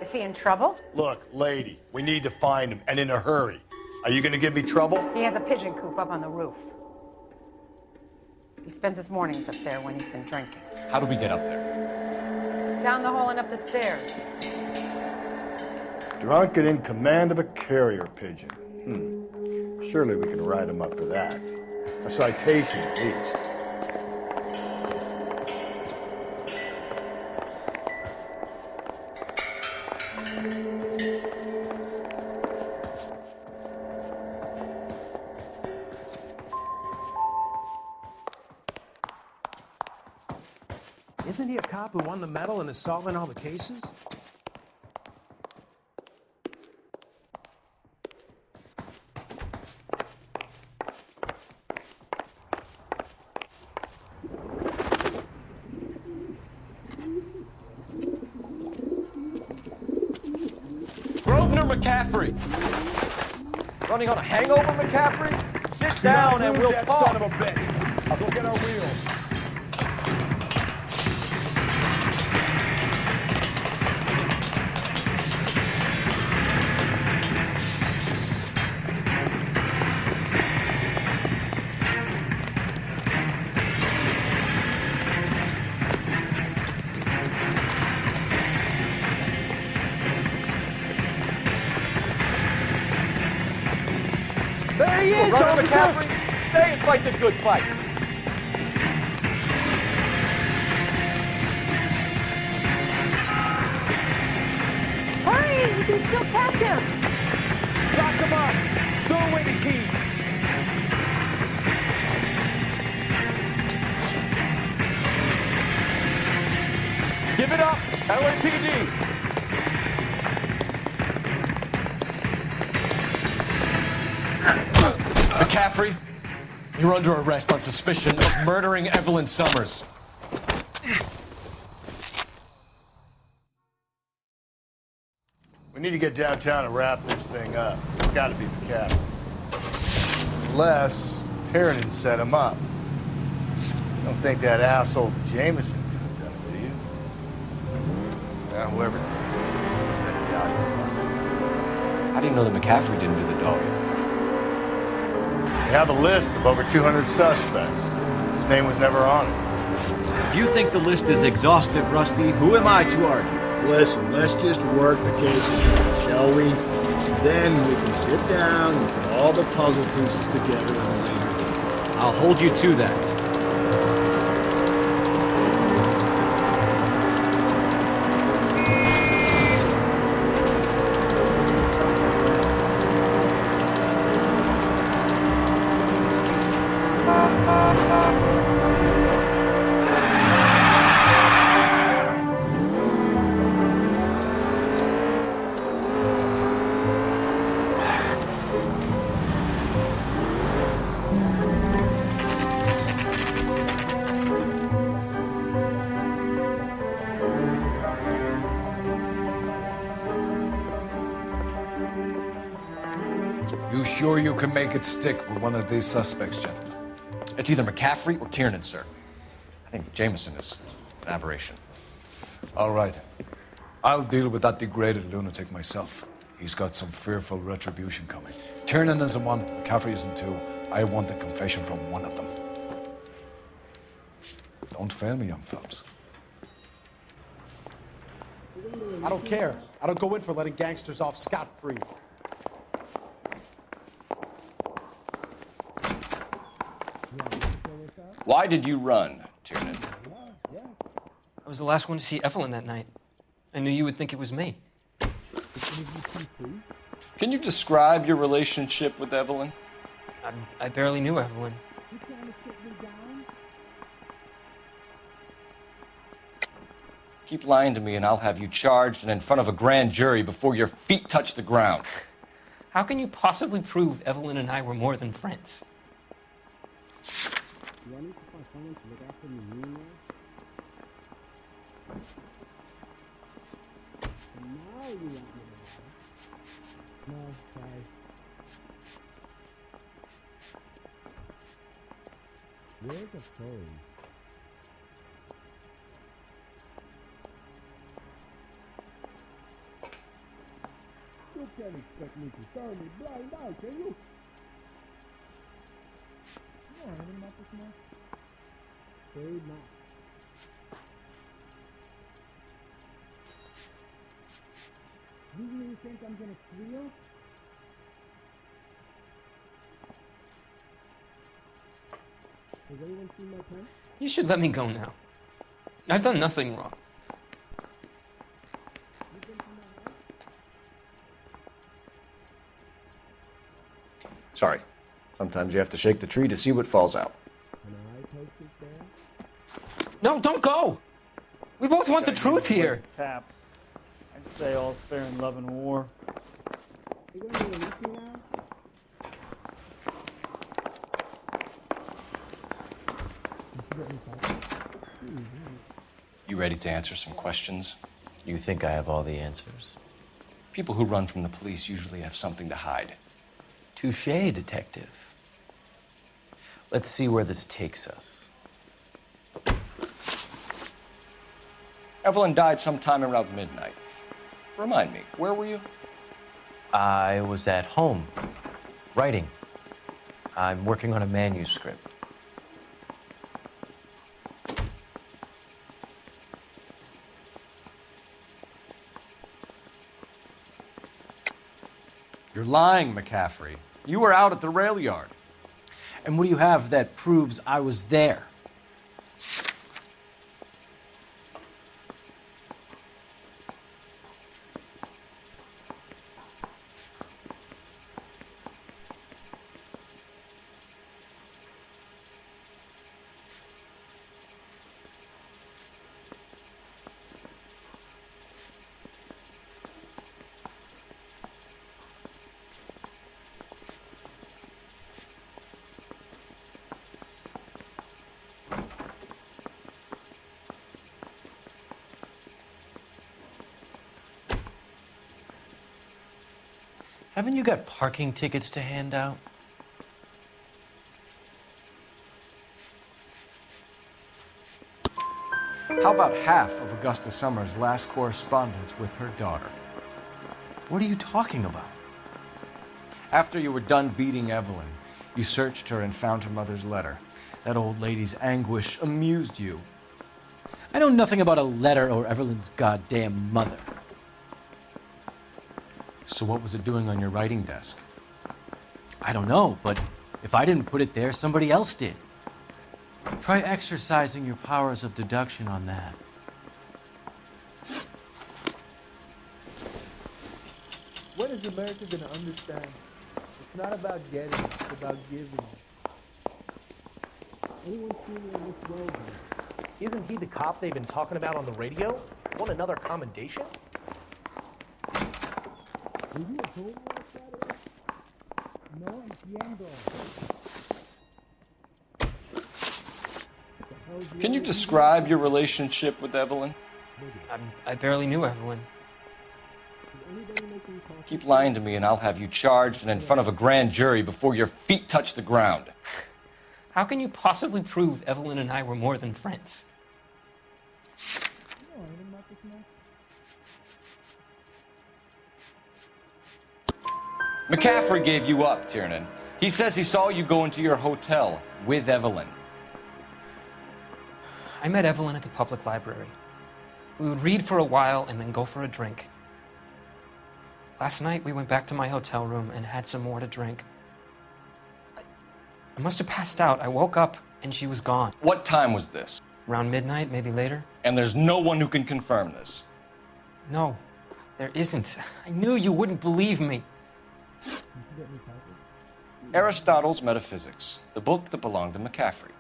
Is he in trouble? Look, lady, we need to find him, and in a hurry. Are you gonna give me trouble? He has a pigeon coop up on the roof. He spends his mornings up there when he's been drinking. How do we get up there? Down the hall and up the stairs. Drunk and in command of a carrier pigeon. Surely we can write him up for that. A citation, at least. Isn't he a cop who won the medal and is solving all the cases? Grosvenor McCaffrey! Running on a hangover, McCaffrey? Sit down and we'll talk. Son of a bitch. I'll go get our wheels. There he is, Runner officer. McCaffrey, stay and fight the good fight. Hurry! You can still catch him! Lock him up. Throw away the keys. Give it up, LAPD. McCaffrey, you're under arrest on suspicion of murdering Evelyn Summers. We need to get downtown and wrap this thing up. It's gotta be the captain. Unless Tiernan set him up. Don't think that asshole Jameson could have done it, do you? Well, whoever did, he's gonna die of How do you know that McCaffrey didn't do the dog? We have a list of over 200 suspects. His name was never on it. If you think the list is exhaustive, Rusty, who am I to argue? Listen, let's just work the case out, shall we? Then we can sit down and put all the puzzle pieces together at a later date. I'll hold you to that. You sure you can make it stick with one of these suspects, gentlemen? It's either McCaffrey or Tiernan, sir. I think Jameson is an aberration. All right. I'll deal with that degraded lunatic myself. He's got some fearful retribution coming. Tiernan isn't one, McCaffrey isn't two. I want a confession from one of them. Don't fail me, young Phelps. I don't care. I don't go in for letting gangsters off scot-free. Why did you run, Tiernan? I was the last one to see Evelyn that night. I knew you would think it was me. Can you describe your relationship with Evelyn? I barely knew Evelyn. Keep lying to me and I'll have you charged and in front of a grand jury before your feet touch the ground. How can you possibly prove Evelyn and I were more than friends? Where's the phone? You can't expect me to turn me blind eye, can you? No, I didn't want this much. Very much. You really think I'm gonna squeal? Has anyone seen my pen? You should let me go now. I've done nothing wrong. Sorry. Sometimes you have to shake the tree to see what falls out. No, don't go! We both want the truth here. Tap. I'd say all's fair in love and war. You going to release me now? You ready to answer some questions? You think I have all the answers? People who run from the police usually have something to hide. Touché, detective. Let's see where this takes us. Evelyn died sometime around midnight. Remind me, where were you? I was at home, writing. I'm working on a manuscript. You're lying, McCaffrey. You were out at the rail yard. And what do you have that proves I was there? Haven't you got parking tickets to hand out? How about half of Augusta Summers' last correspondence with her daughter? What are you talking about? After you were done beating Evelyn, you searched her and found her mother's letter. That old lady's anguish amused you. I know nothing about a letter or Evelyn's goddamn mother. So what was it doing on your writing desk? I don't know, but if I didn't put it there, somebody else did. Try exercising your powers of deduction on that. When is America going to understand? It's not about getting, it's about giving. Anyone seen me on this road? Isn't he the cop they've been talking about on the radio? Want another commendation? Did you told me that? No entiendo. Can you describe your relationship with Evelyn? I barely knew Evelyn. Keep lying to me and I'll have you charged and in front of a grand jury before your feet touch the ground. How can you possibly prove Evelyn and I were more than friends? McCaffrey gave you up, Tiernan. He says he saw you go into your hotel with Evelyn. I met Evelyn at the public library. We would read for a while and then go for a drink. Last night, we went back to my hotel room and had some more to drink. I must have passed out. I woke up and she was gone. What time was this? Around midnight, maybe later. And there's no one who can confirm this. No, there isn't. I knew you wouldn't believe me. Aristotle's Metaphysics, the book that belonged to McCaffrey.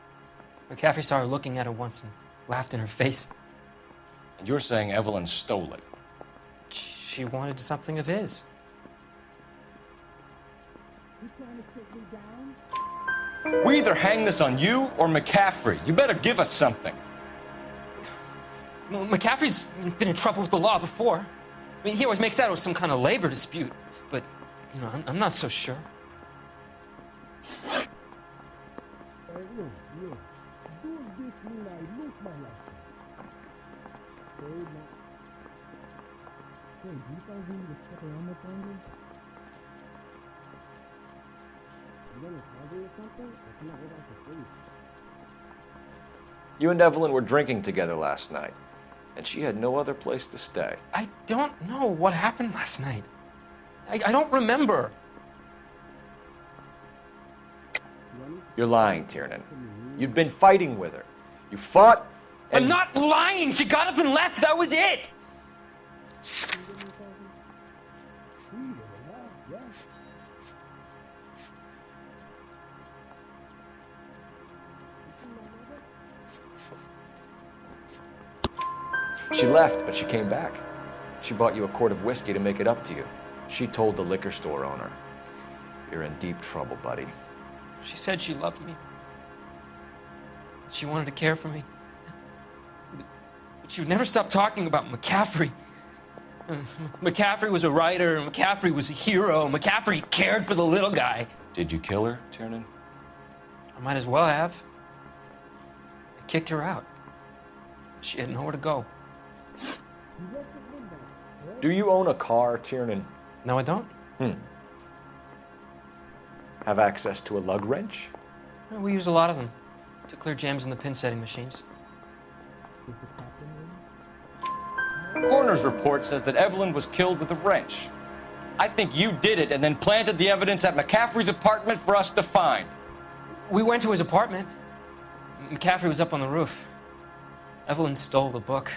McCaffrey saw her looking at it once and laughed in her face. And you're saying Evelyn stole it? She wanted something of his. We either hang this on you or McCaffrey. You better give us something. Well, McCaffrey's been in trouble with the law before. I mean, he always makes out it was some kind of labor dispute, but, you know, I'm not so sure. You and Evelyn were drinking together last night, and she had no other place to stay. I don't know what happened last night. I don't remember. You're lying, Tiernan. You'd been fighting with her. You fought, and... I'm not lying! She got up and left, that was it! She left, but she came back. She bought you a quart of whiskey to make it up to you. She told the liquor store owner. You're in deep trouble, buddy. She said she loved me. She wanted to care for me. But she would never stop talking about McCaffrey. McCaffrey was a writer, McCaffrey was a hero, McCaffrey cared for the little guy. Did you kill her, Tiernan? I might as well have. I kicked her out. She had nowhere to go. Do you own a car, Tiernan? No, I don't. Have access to a lug wrench? Well, we use a lot of them to clear jams in the pin setting machines. Coroner's report says that Evelyn was killed with a wrench. I think you did it and then planted the evidence at McCaffrey's apartment for us to find. We went to his apartment. McCaffrey was up on the roof. Evelyn stole the book.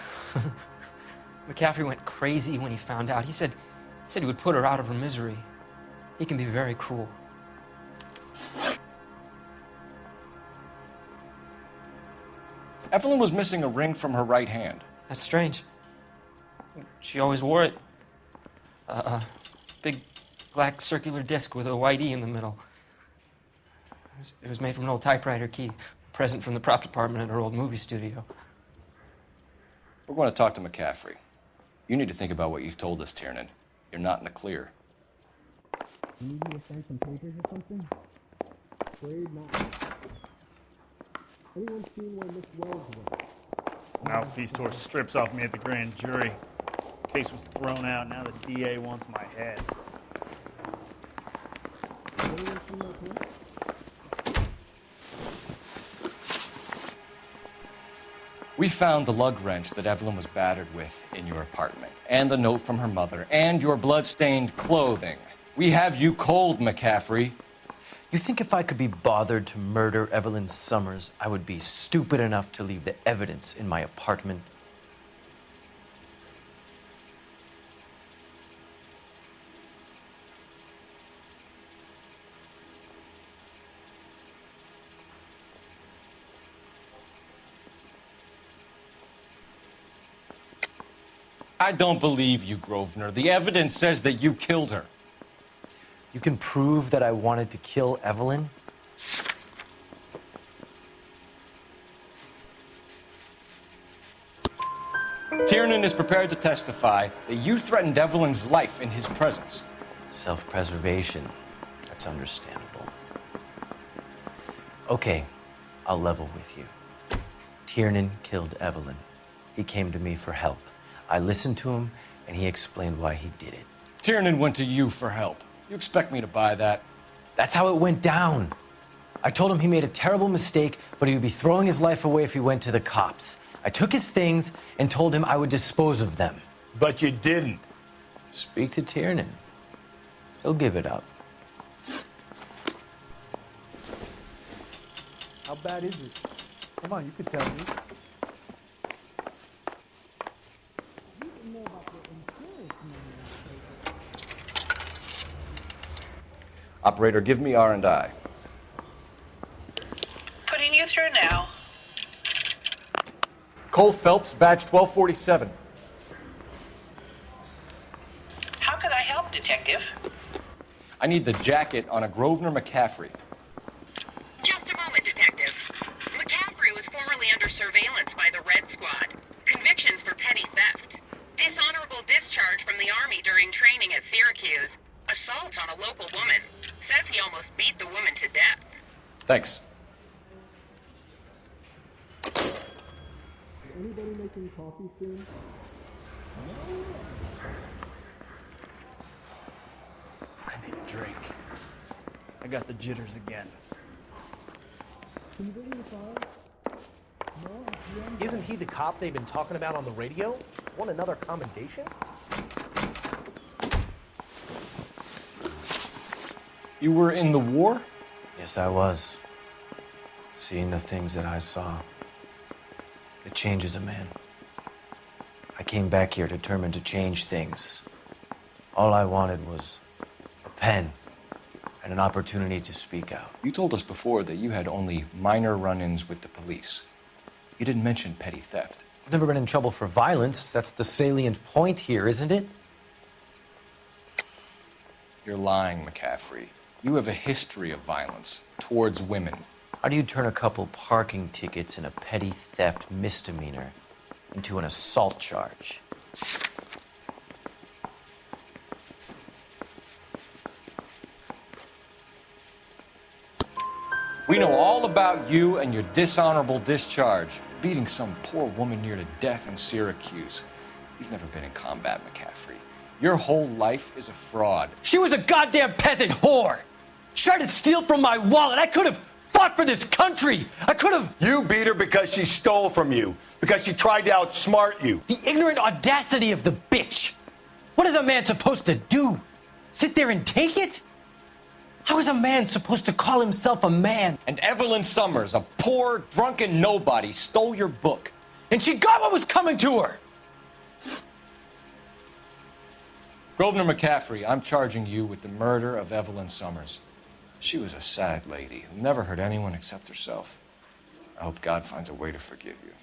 McCaffrey went crazy when he found out. He said he would put her out of her misery. He can be very cruel. Evelyn was missing a ring from her right hand. That's strange. She always wore it. A big black circular disc with a white E in the middle. It was made from an old typewriter key, a present from the prop department at her old movie studio. We're going to talk to McCaffrey. You need to think about what you've told us, Tiernan. You're not in the clear. You need to sign some papers or something? Afraid not. Anyone seen where Miss Wells went? Mouthpiece tore strips off me at the grand jury. Case was thrown out. Now the DA wants my head. Anyone seen that here? We found the lug wrench that Evelyn was battered with in your apartment, and the note from her mother, and your blood-stained clothing. We have you cold, McCaffrey. You think if I could be bothered to murder Evelyn Summers, I would be stupid enough to leave the evidence in my apartment? I don't believe you, Grosvenor. The evidence says that you killed her. You can prove that I wanted to kill Evelyn? Tiernan is prepared to testify that you threatened Evelyn's life in his presence. Self-preservation. That's understandable. Okay, I'll level with you. Tiernan killed Evelyn. He came to me for help. I listened to him, and he explained why he did it. Tiernan went to you for help. You expect me to buy that? That's how it went down. I told him he made a terrible mistake, but he would be throwing his life away if he went to the cops. I took his things and told him I would dispose of them. But you didn't. Speak to Tiernan. He'll give it up. How bad is it? Come on, you could tell me. Operator, give me R&I. Putting you through now. Cole Phelps, badge 1247. How could I help, Detective? I need the jacket on a Grosvenor McCaffrey. Just a moment, Detective. McCaffrey was formerly under surveillance by the Red Squad. Convictions for petty theft. Dishonorable discharge from the Army during training at Syracuse. Assault on a local woman. Says he almost beat the woman to death. Thanks. Anybody making coffee soon? I need a drink. I got the jitters again. Can you bring me a fire? No? Isn't he the cop they've been talking about on the radio? Want another commendation? You were in the war? Yes, I was. Seeing the things that I saw, it changes a man. I came back here determined to change things. All I wanted was a pen and an opportunity to speak out. You told us before that you had only minor run-ins with the police. You didn't mention petty theft. I've never been in trouble for violence. That's the salient point here, isn't it? You're lying, McCaffrey. You have a history of violence towards women. How do you turn a couple parking tickets and a petty theft misdemeanor into an assault charge? We know all about you and your dishonorable discharge, beating some poor woman near to death in Syracuse. You've never been in combat, McCaffrey. Your whole life is a fraud. She was a goddamn peasant whore! She tried to steal from my wallet. I could have fought for this country. I could have... You beat her because she stole from you, because she tried to outsmart you. The ignorant audacity of the bitch. What is a man supposed to do? Sit there and take it? How is a man supposed to call himself a man? And Evelyn Summers, a poor, drunken nobody, stole your book. And she got what was coming to her. Grosvenor McCaffrey, I'm charging you with the murder of Evelyn Summers. She was a sad lady who never hurt anyone except herself. I hope God finds a way to forgive you.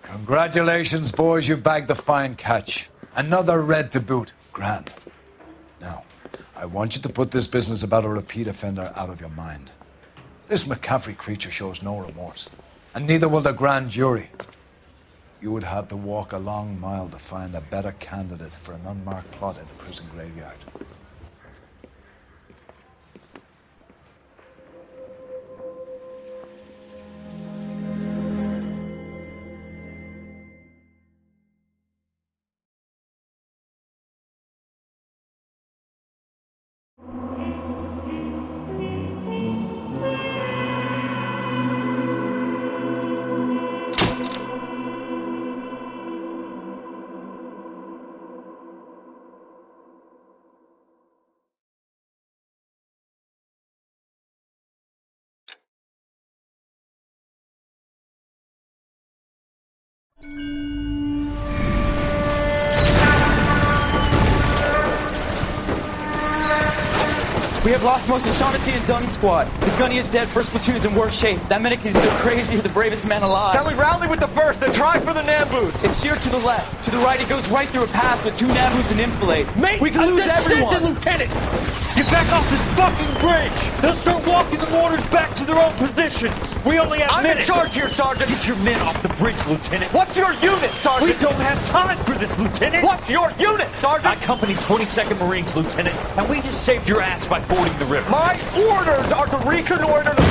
Congratulations, boys. You bagged the fine catch. Another red to boot. Grand. Now, I want you to put this business about a repeat offender out of your mind. This McCaffrey creature shows no remorse, and neither will the grand jury. You would have to walk a long mile to find a better candidate for an unmarked plot in the prison graveyard. We have lost most of Shaughnessy and Dunn's squad. The gunny is dead, first platoon is in worse shape. That medic is either crazy or the bravest man alive. Then we rally with the first and try for the Nambus. It's sheer to the left. To the right, it goes right through a pass with 2 Nambus and enfilade. Mate, we can lose everyone. Lieutenant! Get back off this fucking bridge! They'll start walking the mortars back to their own positions. We only have minutes. I'm in charge here, Sergeant. Get your men off the bridge, Lieutenant. What's your unit, Sergeant? We don't have time for this, Lieutenant. What's your unit, Sergeant? I company 22nd Marines, Lieutenant, and we just saved your ass by fording the river. My orders are to reconnoiter the...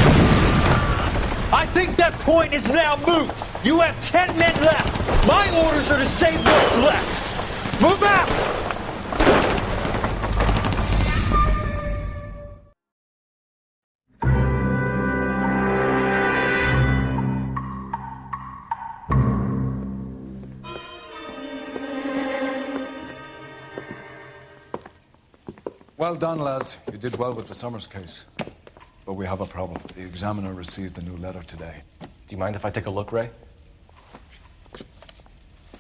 I think that point is now moot. You have 10 men left. My orders are to save what's left. Move out! Well done, lads. You We did well with the Summers case. But we have a problem. The examiner received a new letter today. Do you mind if I take a look, Ray?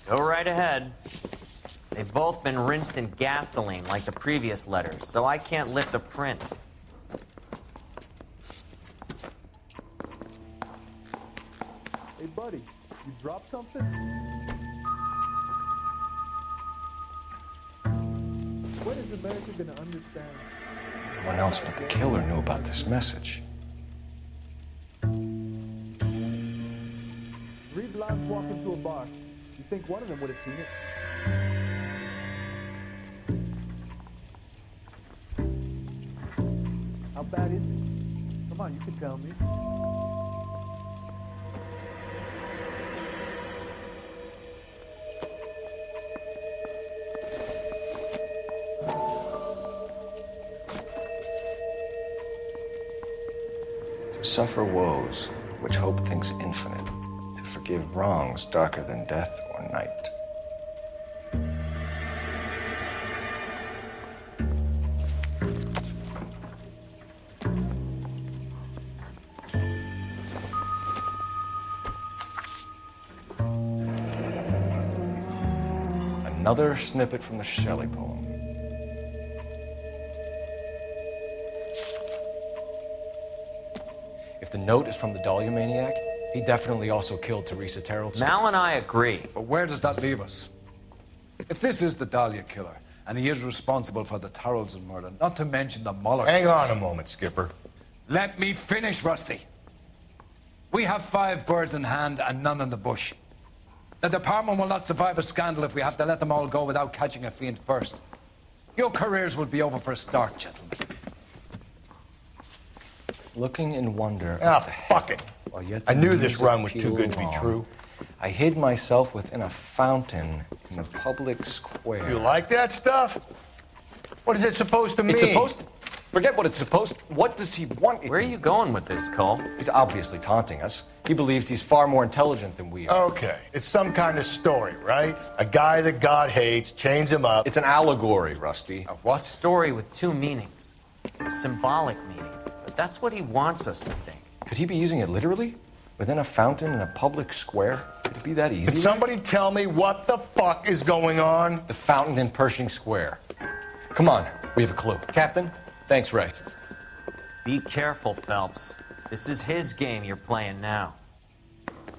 Go right ahead. They've both been rinsed in gasoline like the previous letters, so I can't lift a print. Hey, buddy, you dropped something? When is America gonna understand? No one else but the killer knew about this message. 3 blondes walk into a bar. You think one of them would have seen it? How bad is it? Come on, you can tell me. To suffer woes which hope thinks infinite, to forgive wrongs darker than death or night. Another snippet from the Shelley poem. If the note is from the Dahlia maniac, he definitely also killed Teresa Terrellson. Mal and I agree. But where does that leave us? If this is the Dahlia killer, and he is responsible for the Tarrelson murder, not to mention the Muller Hang case. on a moment, Skipper. Let me finish, Rusty. We have 5 birds in hand and none in the bush. The department will not survive a scandal if we have to let them all go without catching a fiend first. Your careers will be over for a start, gentlemen. Looking in wonder. Ah, fuck it. I knew this run was too good to be true. I hid myself within a fountain in a public square. You like that stuff? What is it supposed to mean? It's supposed to... Forget what it's supposed to... What does he want it Where are you going with this, Cole? He's obviously taunting us. He believes he's far more intelligent than we are. Okay, it's some kind of story, right? A guy that God hates, chains him up. It's an allegory, Rusty. A what? Story with 2 meanings. A symbolic meaning. But that's what he wants us to think. Could he be using it literally? Within a fountain in a public square? Could it be that easy? Can somebody tell me what the fuck is going on? The fountain in Pershing Square. Come on, we have a clue. Captain? Thanks, Ray. Be careful, Phelps. This is his game you're playing now.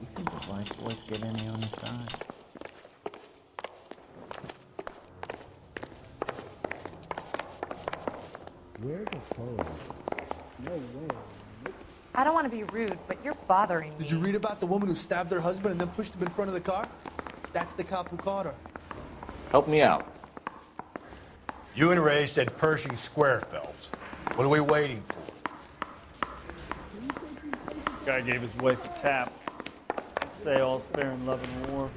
You think the white boys get any on the side? Where's the phone? No way. I don't want to be rude, but you're bothering me. Did you read about the woman who stabbed her husband and then pushed him in front of the car? That's the cop who caught her. Help me out. You and Ray said Pershing Square, Phelps. What are we waiting for? Guy gave his wife a tap. Say all's fair in love and war.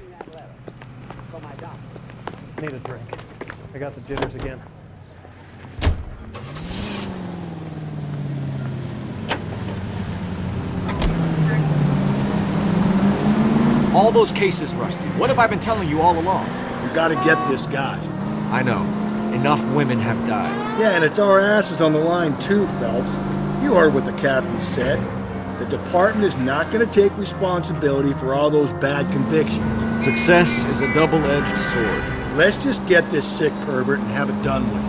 Need a drink. I got the jitters again. All those cases, Rusty. What have I been telling you all along? We gotta get this guy. I know. Enough women have died. Yeah, and it's our asses on the line too, Phelps. You heard what the captain said. The department is not gonna take responsibility for all those bad convictions. Success is a double-edged sword. Let's just get this sick pervert and have it done with.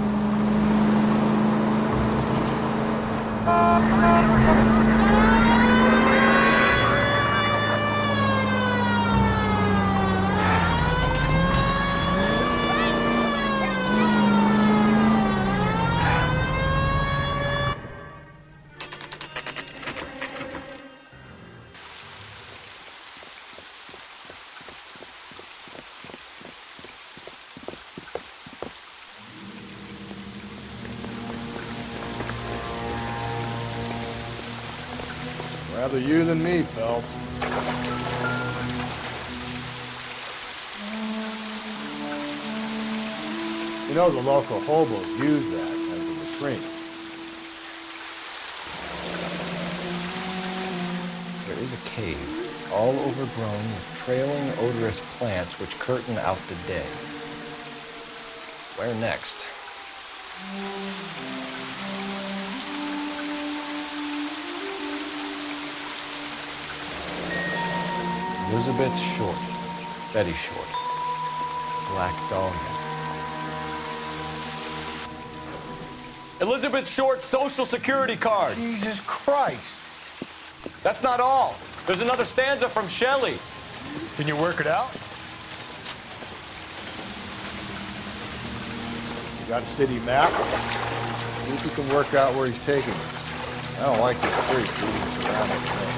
Rather you than me, Phelps. You know the local hobos use that as a latrine. There is a cave, all overgrown with trailing, odorous plants which curtain out the day. Where next? Elizabeth Short. Betty Short. Black Dahlia. Elizabeth Short's Social Security card. Jesus Christ. That's not all. There's another stanza from Shelley. Can you work it out? You got a city map? See if you can work out where he's taking us. I don't like this freak leading us around like that.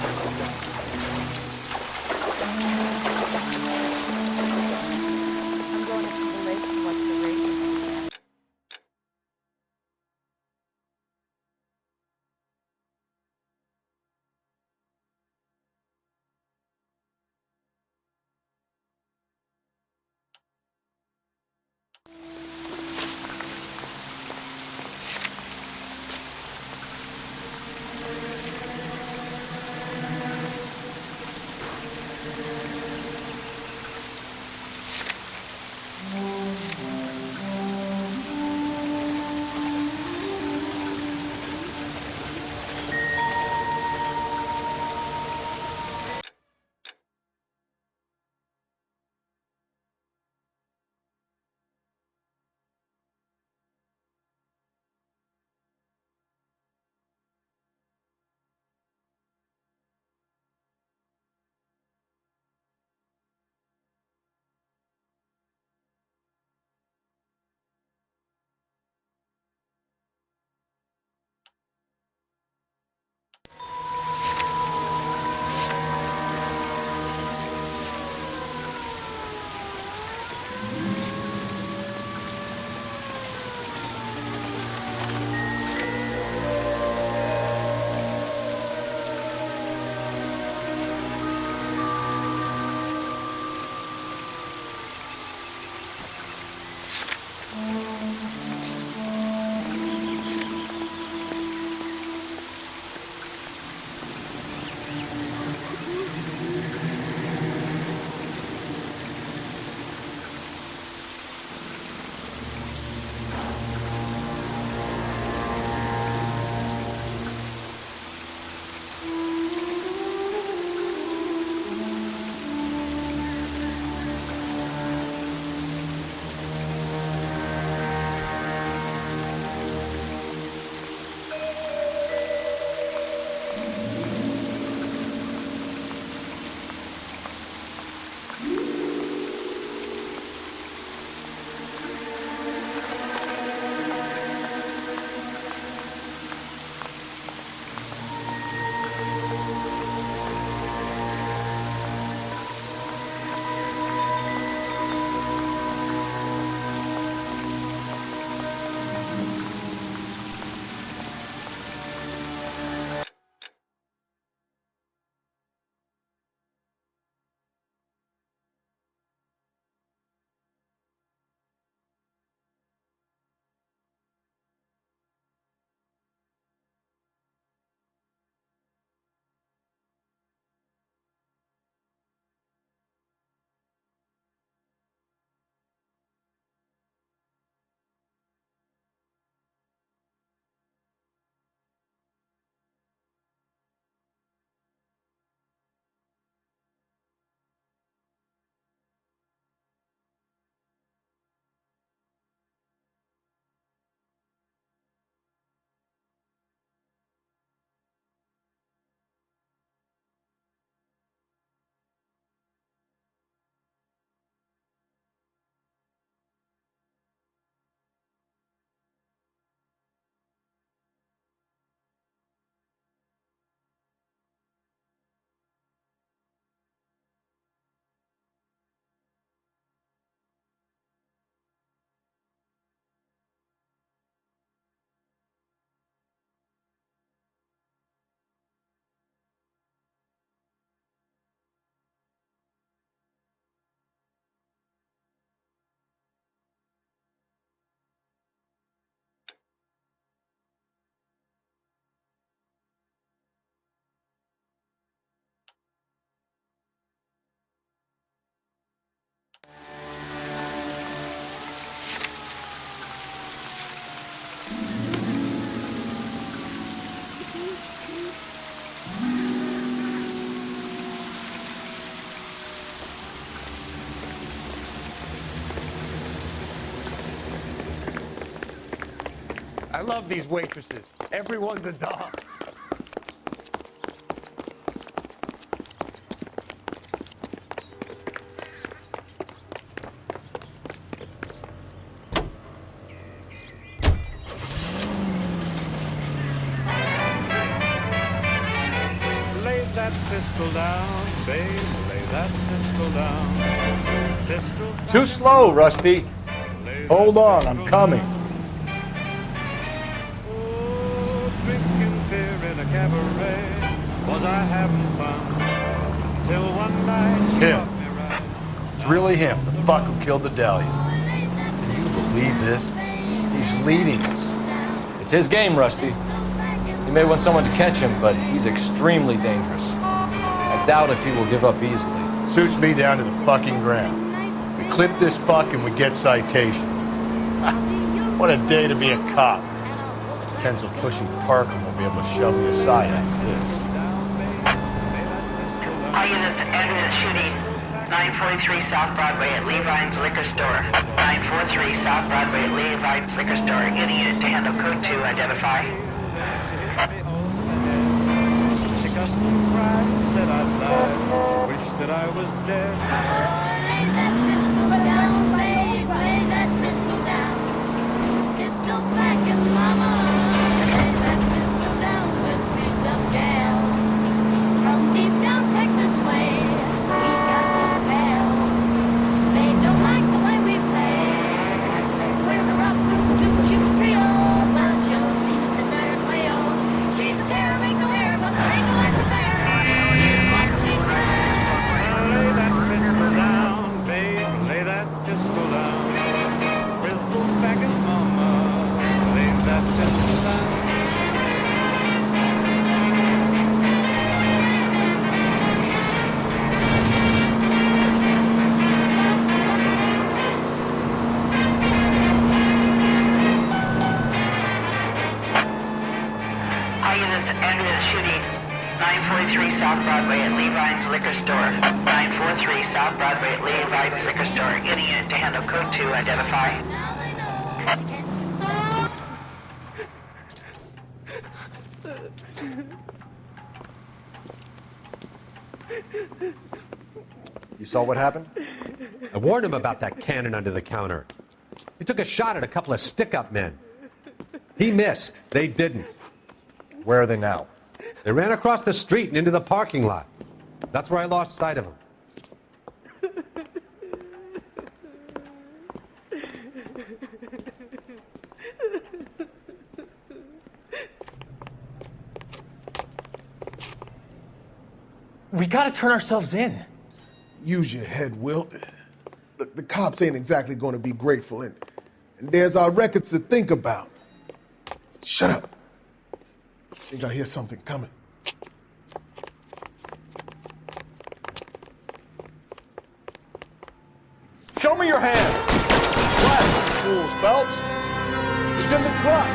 love these waitresses. Everyone's a doll. Lay that pistol down, babe, lay that pistol down. Pistol Too slow, Rusty. Hold on, I'm coming. drinking beer in a cabaret. Was I having fun? Till one night she Him. brought me right. It's really him, the fuck who killed the Dahlia. Can you believe this? He's leading us. It's his game, Rusty. He may want someone to catch him, but he's extremely dangerous. I doubt if he will give up easily. Suits me down to the fucking ground. We clip this fuck and we get citation. What a day to be a cop. Pencil pushing Parker won't be able to shove me aside after this. All units ended a shooting. 943 South Broadway at Levine's Liquor Store. 943 South Broadway at Levine's Liquor Store. Any unit to handle code 2, identify. She cussed and cried and said I'd lied. She wished that I was dead. Lay that pistol down, babe, lay that pistol down. Pistol back and mama, lay that pistol down with three tough gals. From deep down Texas way, we got the pals. They don't like the way we play. We're a rough group, choo-choo trio. Well, Josie's sister Cleo. She's a terror, make no air, but there ain't no less affair. Here's what we do. Lay that pistol down, babe, lay that pistol down. Pistol back and mama, lay that pistol down. All units ended a shooting. 943 South Broadway at Levine's Liquor Store. 943 South Broadway at Levine's Liquor Store. Any unit to handle code 2, identify. You saw what happened? I warned him about that cannon under the counter. He took a shot at a couple of stick-up men. He missed. They didn't. Where are they now? They ran across the street and into the parking lot. That's where I lost sight of them. We gotta turn ourselves in. Use your head, Wilt. Look, the cops ain't exactly going to be grateful, and there's our records to think about. Shut up. I think I hear something coming. Show me your hands. What? Fools, Phelps. It's in the truck.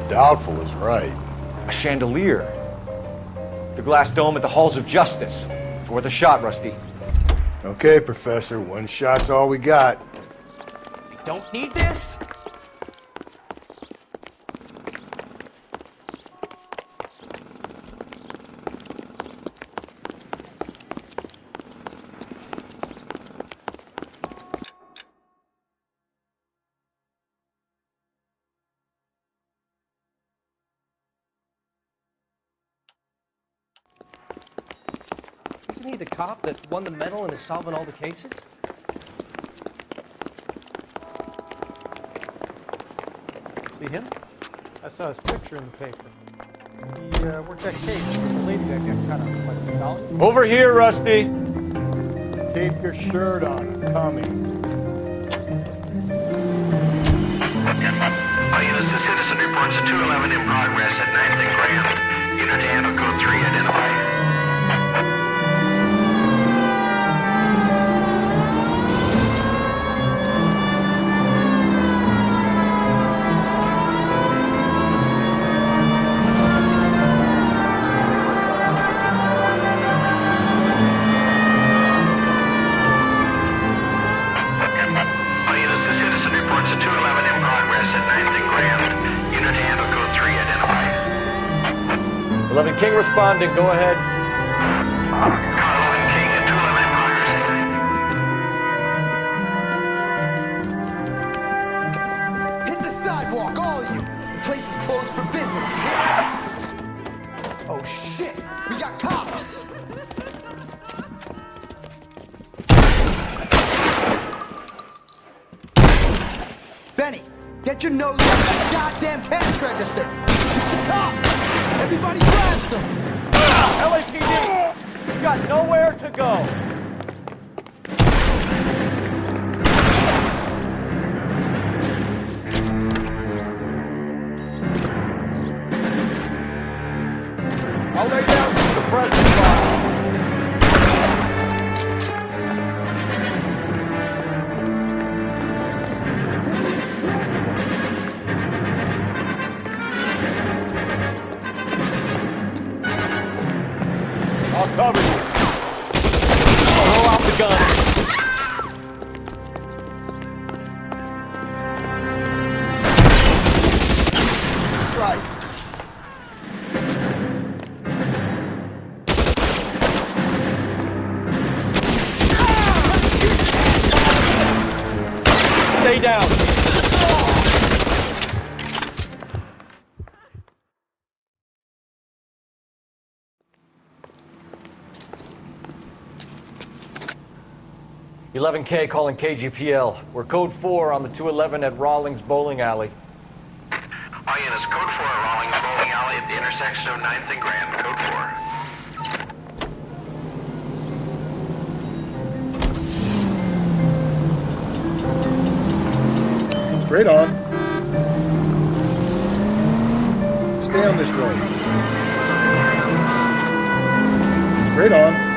Doubtful is right. A chandelier. The glass dome at the Halls of Justice. It's worth a shot, Rusty. Okay, Professor, one shot's all we got. We don't need this? Isn't he the cop that won the medal and is solving all the cases? See him? I saw his picture in the paper. He worked that case with the lady that got cut up. Like a dollar? Over here, Rusty. Keep your shirt on. I'm coming. All units, the citizen reports a 211 in progress at 9th and Grand. Unit to handle code 3, identify. All units, the citizen reports a 211 in progress at 9th and Grand. Unit to handle code 3, identify. 11 King responding. Go ahead. 11 King at 211 in progress. Hit the sidewalk, all of you! The place is closed for business, you hear? Oh shit! We got cops! Benny, get your nose out of that goddamn cash register! Cop! Everybody grab them! LAPD! You got nowhere to go. I'll lay down to the president box. I'll cover you. Throw out the gun. Right. Stay down. 11K calling KGPL. We're code 4 on the 211 at Rawlings Bowling Alley. All units, code 4 at Rawlings Bowling Alley at the intersection of 9th and Grand. Code 4. Straight on. Stay on this road. Straight on.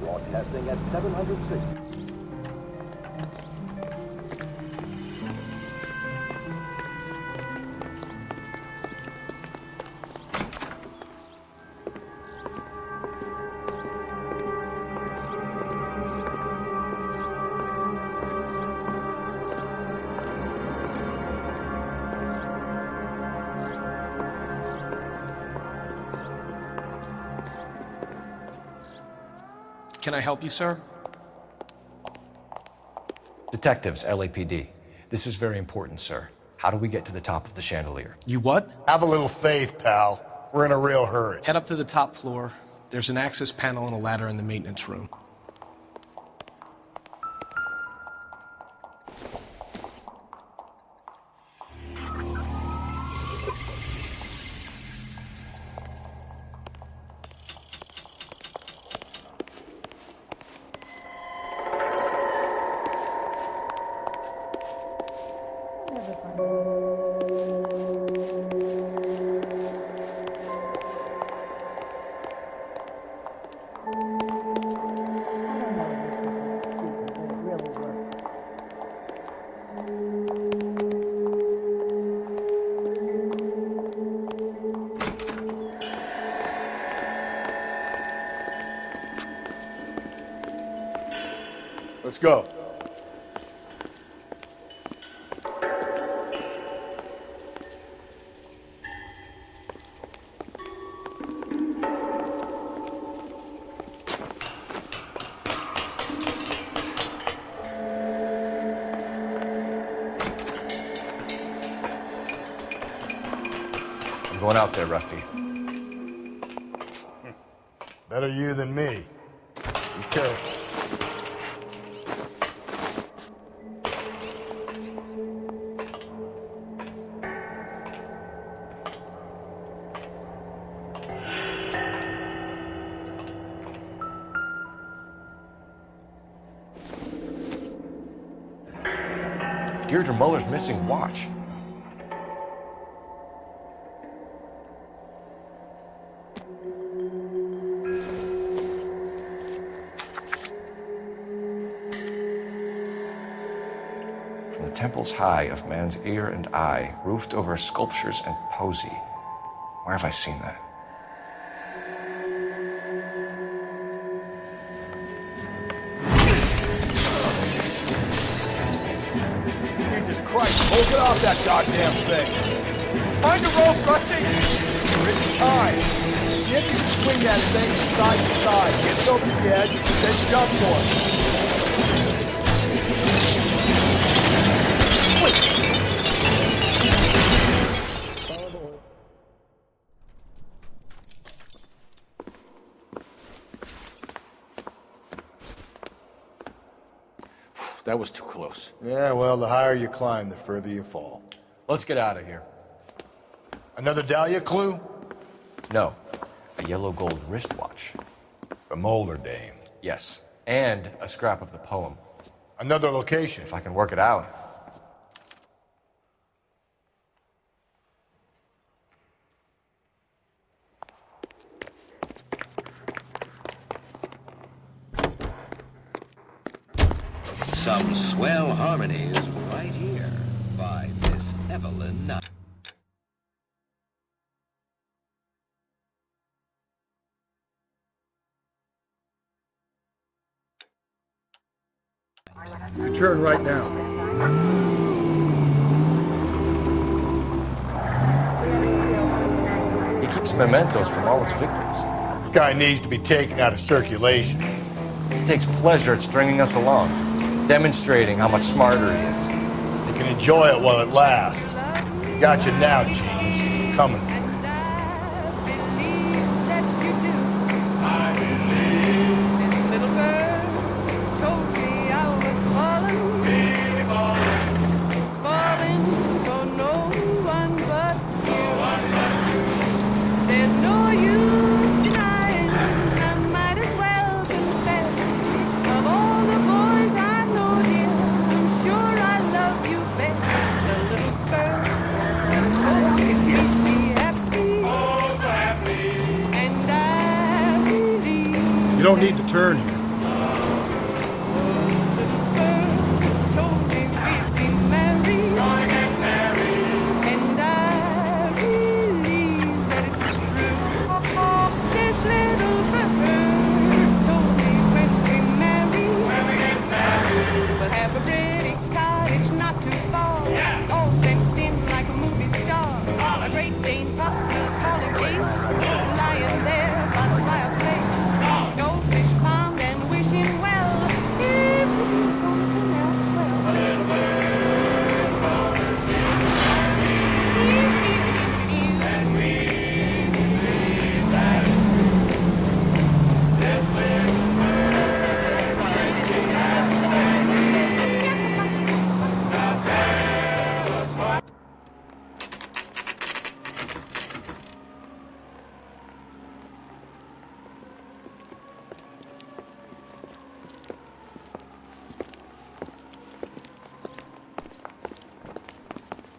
Broadcasting at 760. Can I help you, sir? Detectives, LAPD. This is very important, sir. How do we get to the top of the chandelier? You what? Have a little faith, pal. We're in a real hurry. Head up to the top floor. There's an access panel and a ladder in the maintenance room. Let's go. I'm going out there, Rusty. Better you than me. Be careful. Deirdre Muller's missing watch. From the temples high of man's ear and eye, roofed over sculptures and poesy. Where have I seen that? Jesus Christ, hold it off that goddamn thing. Find a rope, Rusty. It's time. Get you to swing that thing from side to side. Get it over the edge, then jump for it. That was too close. Yeah, well, the higher you climb, the further you fall. Let's get out of here. Another Dahlia clue? No. A yellow gold wristwatch. From Older Dame. Yes. And a scrap of the poem. Another location. If I can work it out. Some swell harmonies right here by Miss Evelyn Knight. Your turn right now. He keeps mementos from all his victims. This guy needs to be taken out of circulation. He takes pleasure at stringing us along, demonstrating how much smarter he is. You can enjoy it while it lasts. Got you now, Jeans. Coming for you. You don't need to turn here. We'll have a pretty cottage not too far. Yeah. All fenced in like a movie star. A great Dane pup, calling Ace, lying there by the fireplace. Goldfish pond and wishing well. If we do something else, well. A little bird gonna sing and we believe that this little bird gonna sing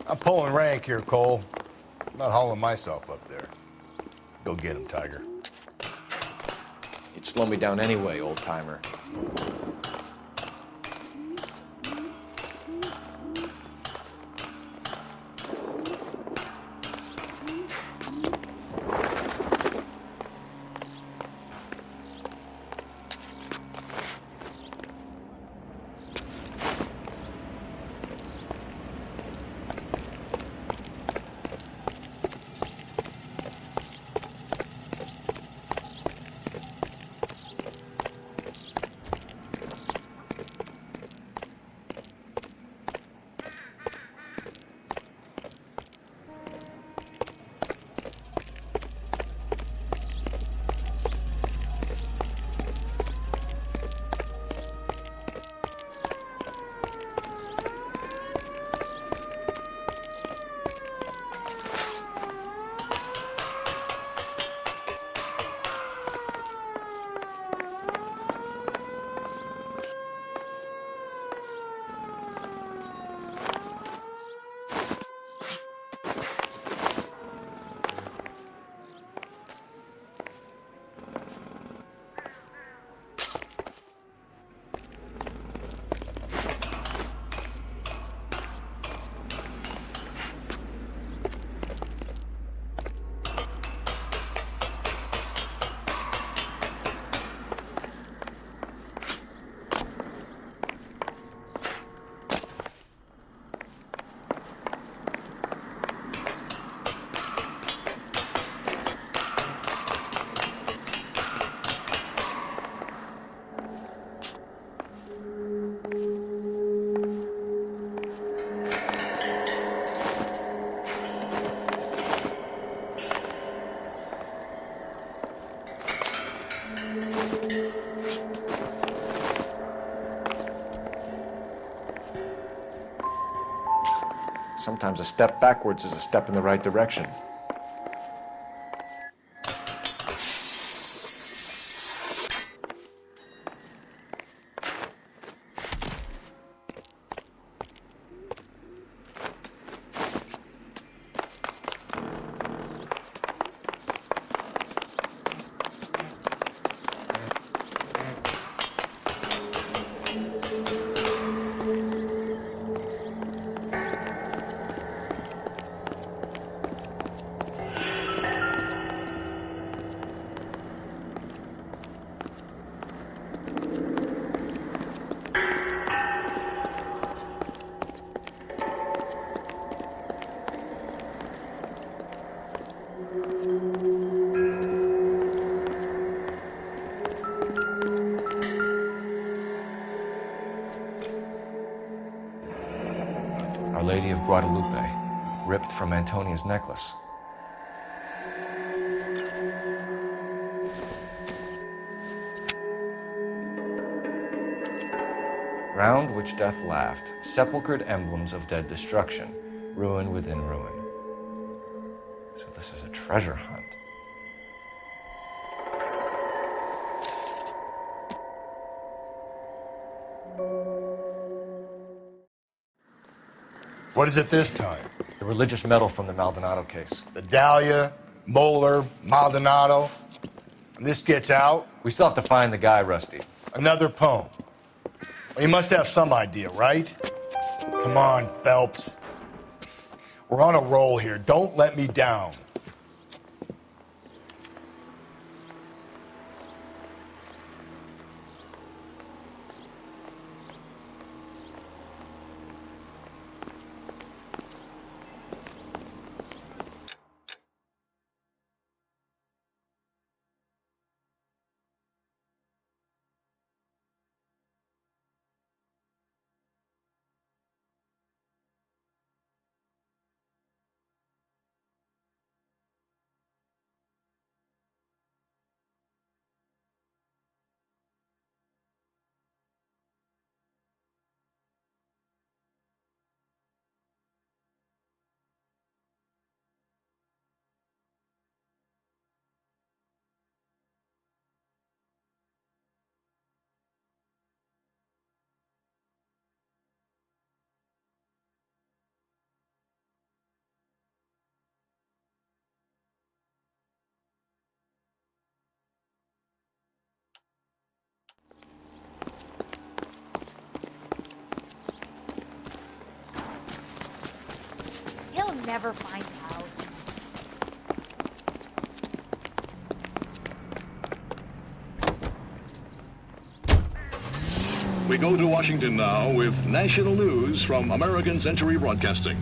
I'm pulling rank here, Cole. I'm not hauling myself up there. Go get him, Tiger. You'd slow me down anyway, old-timer. Sometimes a step backwards is a step in the right direction. Our Lady of Guadalupe, ripped from Antonia's necklace. Round which death laughed, sepulchred emblems of dead destruction, ruin within ruin. So this is a treasure hunt. What is it this time? The religious medal from the Maldonado case. The Dahlia, Molar, Maldonado. And this gets out? We still have to find the guy, Rusty. Another poem. Well, you must have some idea, right? Come on, Phelps. We're on a roll here. Don't let me down. He'll never find out. We go to Washington now with national news from American Century Broadcasting.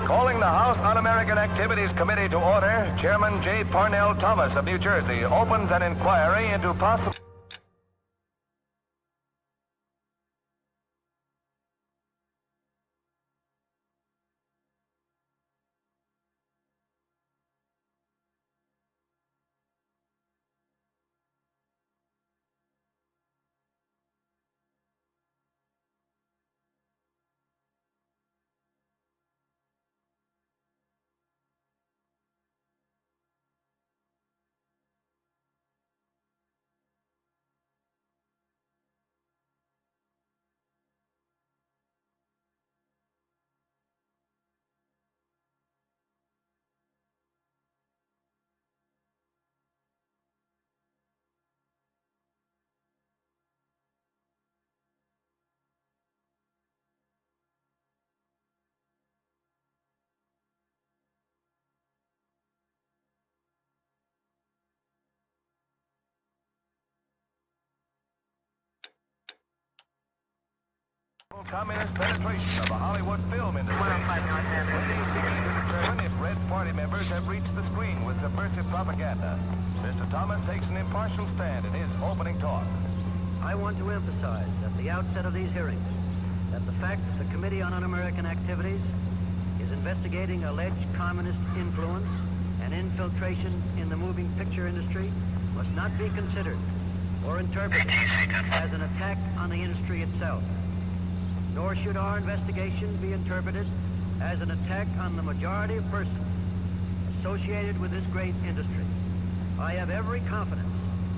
Calling the House Un-American Activities Committee to order, Chairman J. Parnell Thomas of New Jersey opens an inquiry into possible... communist penetration of the Hollywood film industry. Waiting to determine if Red Party members have reached the screen with subversive propaganda. Mr. Thomas takes an impartial stand in his opening talk. I want to emphasize at the outset of these hearings that the fact that the Committee on Un-American Activities is investigating alleged communist influence and infiltration in the moving picture industry must not be considered or interpreted as an attack on the industry itself. Nor should our investigation be interpreted as an attack on the majority of persons associated with this great industry. I have every confidence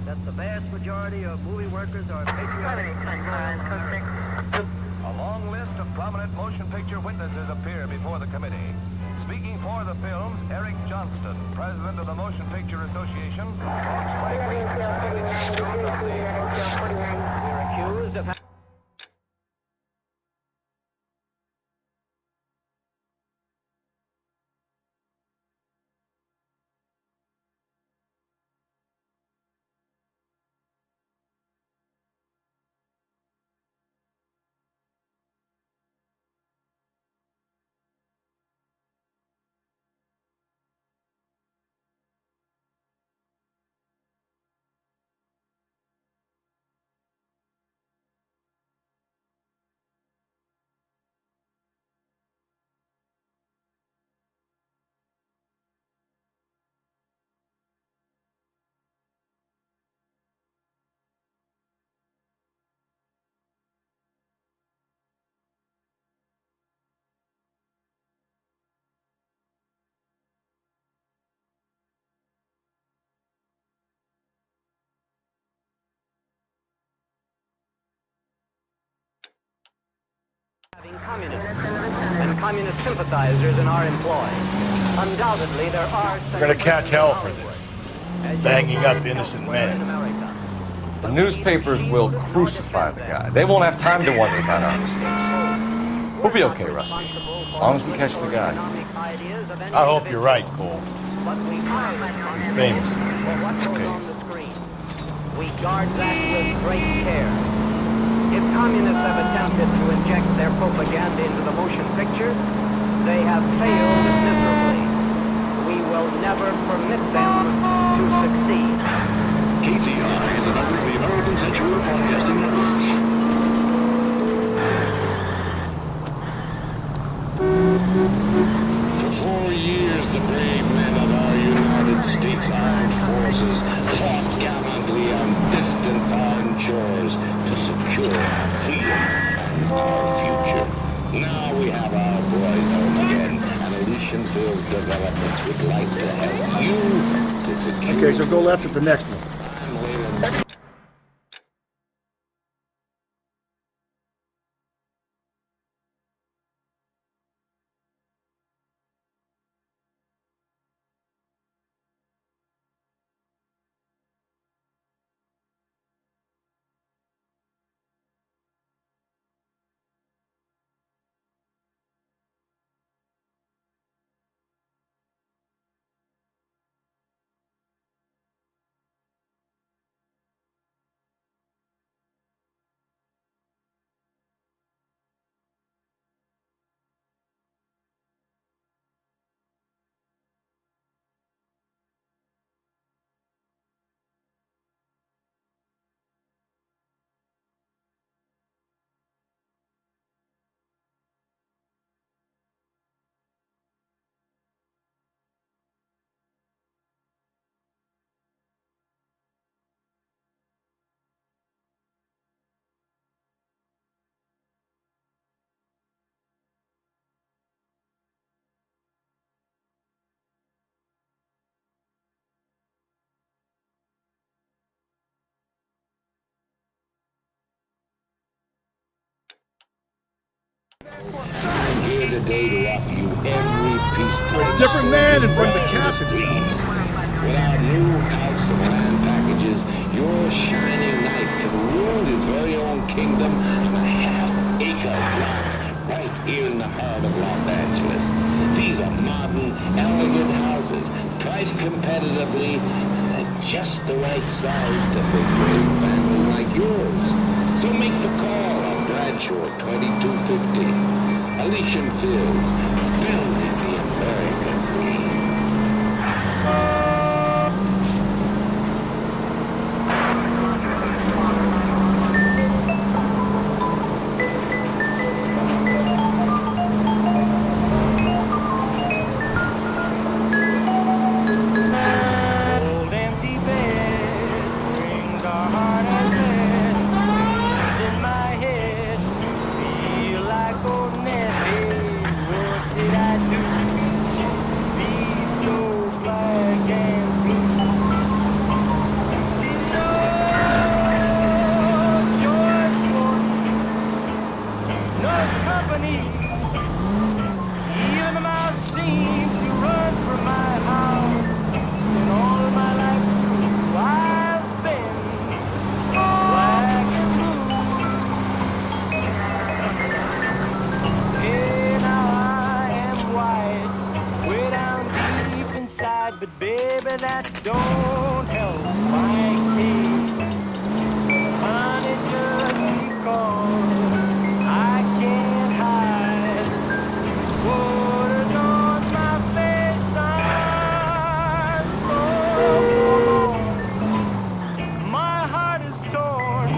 that the vast majority of movie workers are patriotic and loyal Americans. A long list of prominent motion picture witnesses appear before the committee. Speaking for the films, Eric Johnston, president of the Motion Picture Association, talks frankly concerning the attitude of the... We're accused of communists and communist sympathizers in our employ. Undoubtedly, there are... We're gonna catch hell for this. Banging up innocent men. The newspapers will crucify the guy. They won't have time to wonder about our mistakes. We'll be okay, Rusty, as long as we catch the guy. I hope you're right, Cole. You're famous. We guard that with great care. If communists have attempted to inject their propaganda into the motion picture, they have failed miserably. We will never permit them to succeed. KTI is a member of the American Century Broadcasting Network. For 4 years, the brave men of our United States Armed Forces fought gallantly on distant foreign shores to secure our freedom and our future. Now we have our boys home again, and Elysian Fields Developments would like to help you to secure... Okay, so go left at the next one. I'm here today to offer you every peacetime... A different man in front of the captain. With our new House of Land packages, your shining knight can rule his very own kingdom on a half-acre block right here in the heart of Los Angeles. These are modern, elegant houses, priced competitively, and at just the right size to fit great families like yours. So make the call on Bradshaw 2250. Elysian Fields, building the American dream. Old empty bed brings our heart and head. In my head, feel like old Nelly. What did I do to be so black and blue? No, George Gordon, no company. Even the mouse seems to run from my house. And all my life through, I've been black and blue. Hey, now I am white, way down deep inside, but baby, that don't help my case. Honey, just because I can't hide what is on my face. I'm so forlorn. My heart is torn.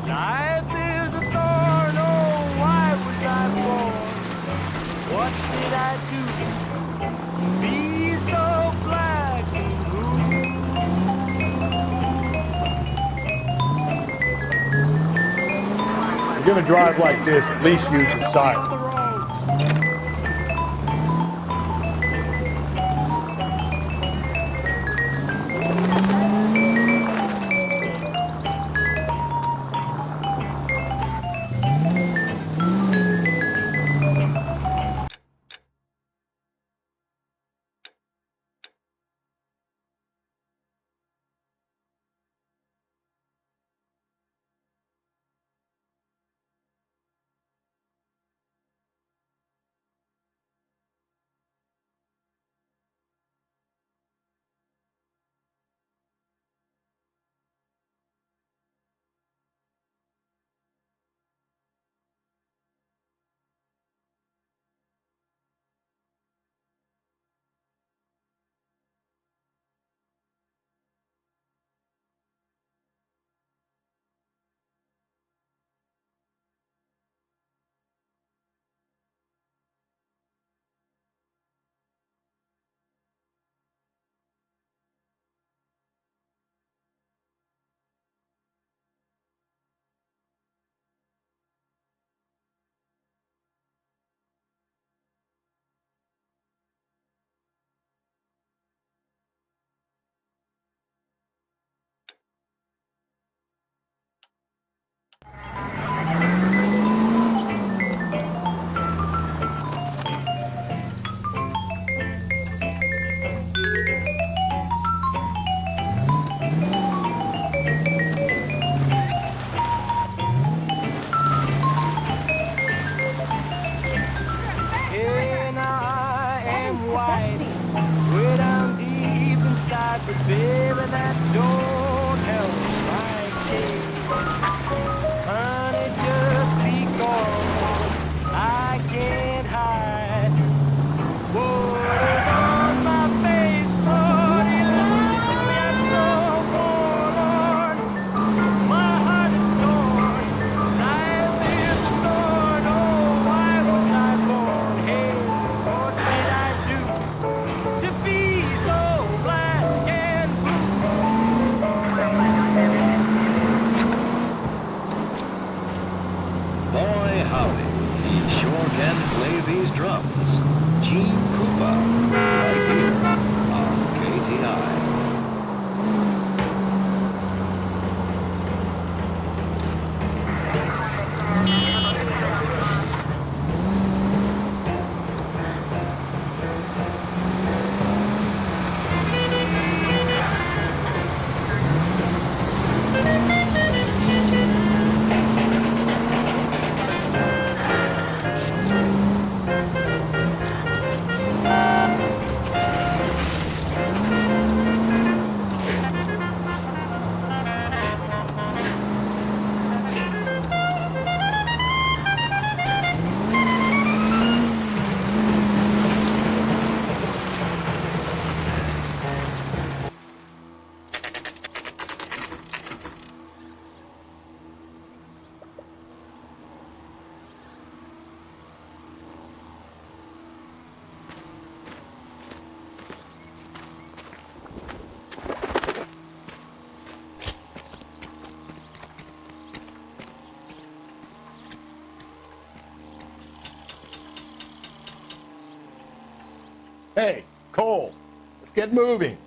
Life is a thorn. Oh, why was I born? What did I do to be so black and blue? If you're gonna drive like this, at least use the siren. Hey, Cole, let's get moving.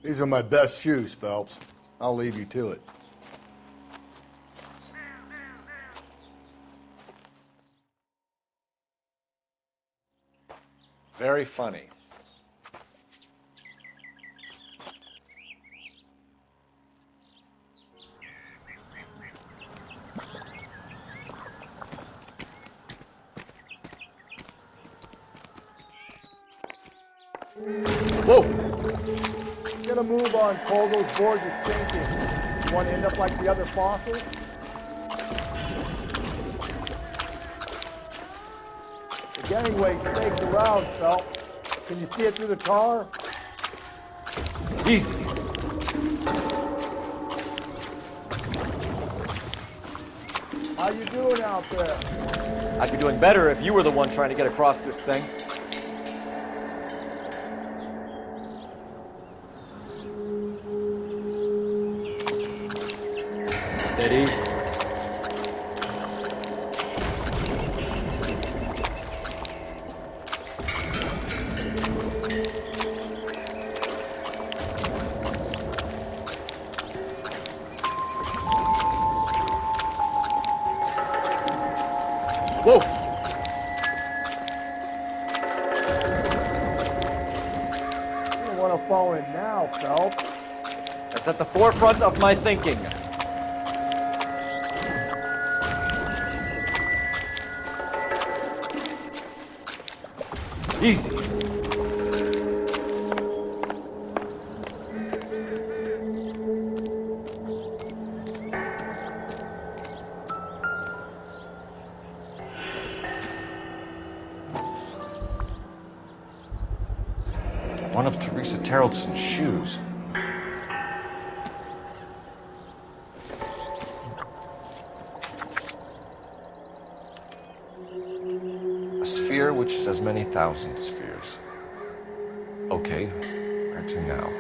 These are my best shoes, Phelps. I'll leave you to it. Very funny. Whoa! Get a move on, Cole. Those boards are sinking. You want to end up like the other fossils? The gangway stakes around, Phelps. Can you see it through the tar? Easy. How you doing out there? I'd be doing better if you were the one trying to get across this thing. Steady. Whoa! You don't want to fall in now, Phelps. That's at the forefront of my thinking. Easy. One of Teresa Terreldson's shoes. A sphere which is as many thousand spheres. Okay, where to now?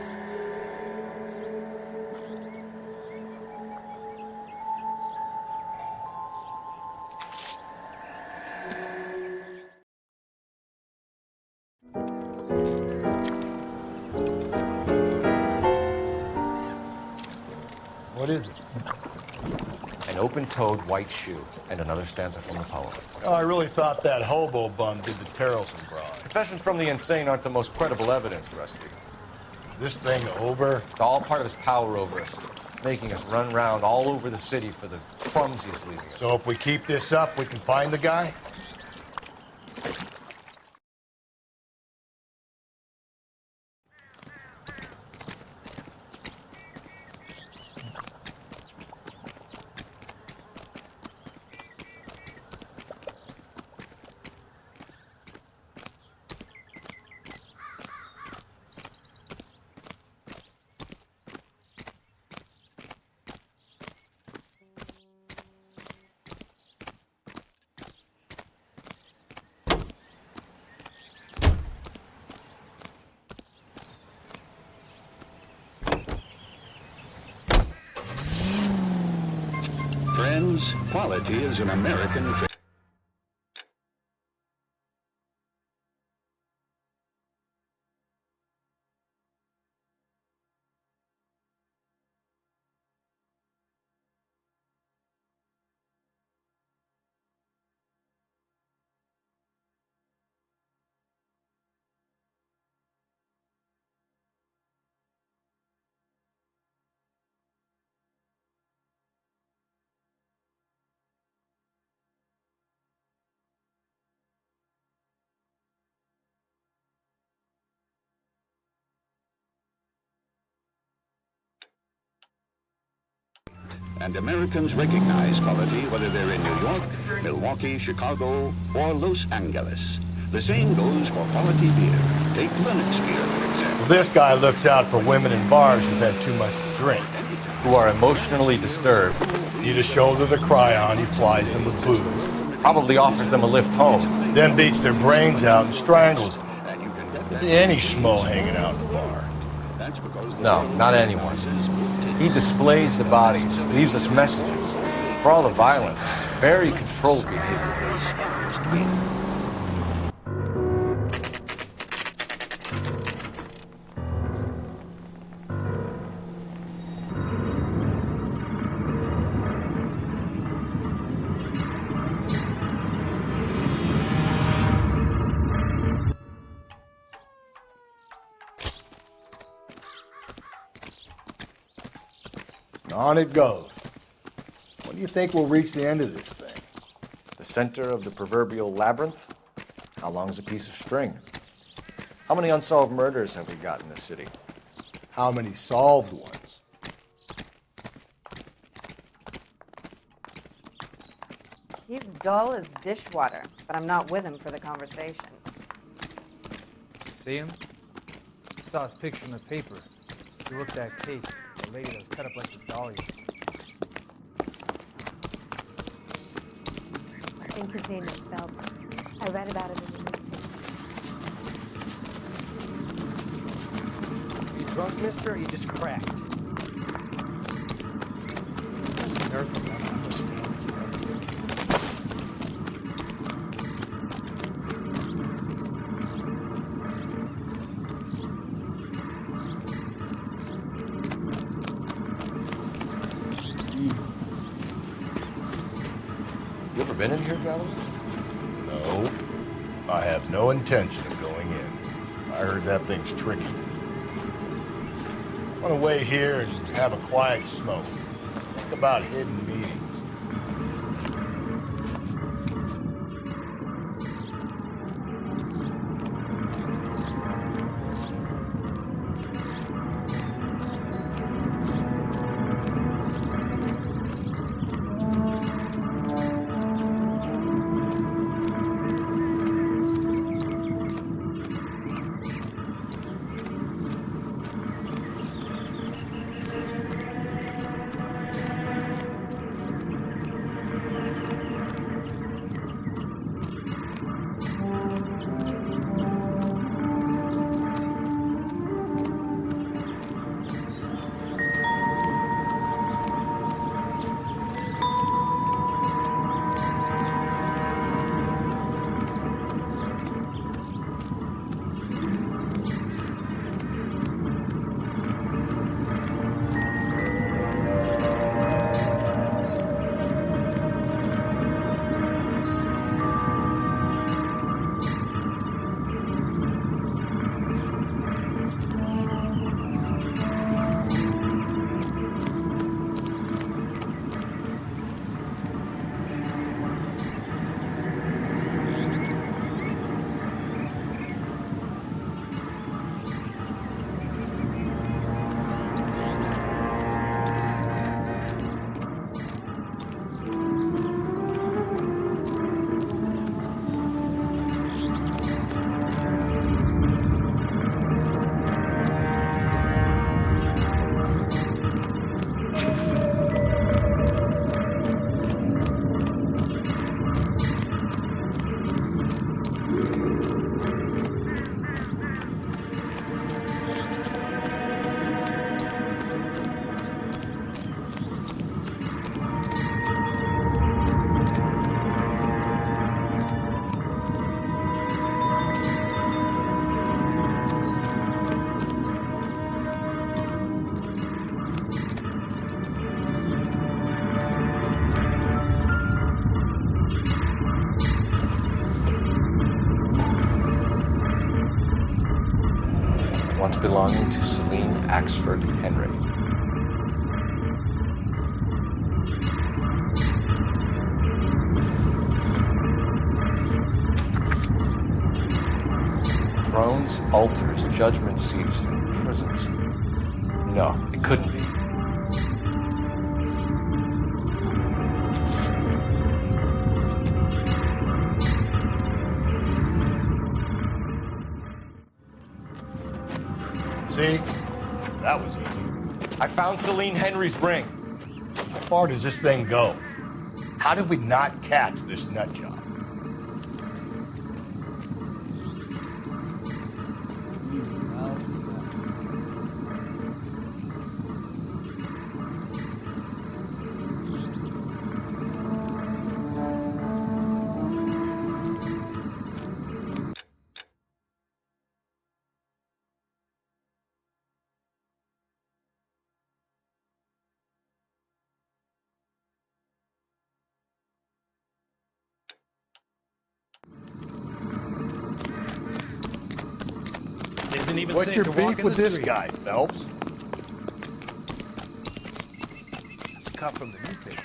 What is it? An open-toed white shoe, and another stanza from the poem. Oh, I really thought that hobo bum did the Terrelson broad. Confessions from the insane aren't the most credible evidence, Rusty. Is this thing over? It's all part of his power over us, making us run round all over the city for the crumbs he's leaving us. So if we keep this up, we can find the guy? Friends, quality is an American thing. And Americans recognize quality whether they're in New York, Milwaukee, Chicago, or Los Angeles. The same goes for quality beer. Take Lennox beer, for example. Well, this guy looks out for women in bars who've had too much to drink. who are emotionally disturbed. Need a shoulder to cry on, he plies them with booze. Probably offers them a lift home. Then beats their brains out and strangles them. Could be any schmo hanging out in the bar. No, not anyone. He displays the bodies, leaves us messages. For all the violence, it's very controlled behavior. On it goes. When do you think we'll reach the end of this thing? The center of the proverbial labyrinth? How long is a piece of string? How many unsolved murders have we got in this city? How many solved ones? He's dull as dishwater, but I'm not with him for the conversation. See him? I saw his picture in the paper. He worked that case. The lady that was cut up like a dahlia. I think his name is Phelps. I read about it in the newspaper. Are you drunk, mister, or you just cracked? That's a nerve I don't understand. You ever been in here, Galloway? No. I have no intention of going in. I heard that thing's tricky. I want to wait here and have a quiet smoke. Think about hidden meetings. Once belonging to Celine Axford Henry. Thrones, altars, judgment seats, and prisons. No, it couldn't be. See? That was easy. I found Celine Henry's ring. How far does this thing go? How did we not catch this nut job? What's your beef with this guy, Phelps? It's a cut from the newspaper.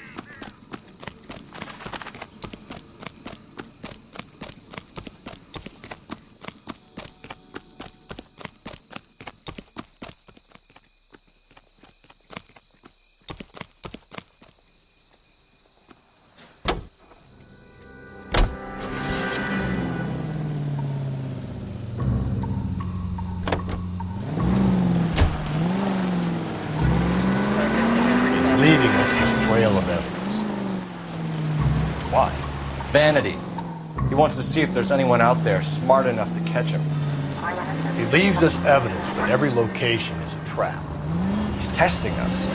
Leaving us this trail of evidence. Why? Vanity. He wants to see if there's anyone out there smart enough to catch him. He leaves us evidence, but every location is a trap. He's testing us,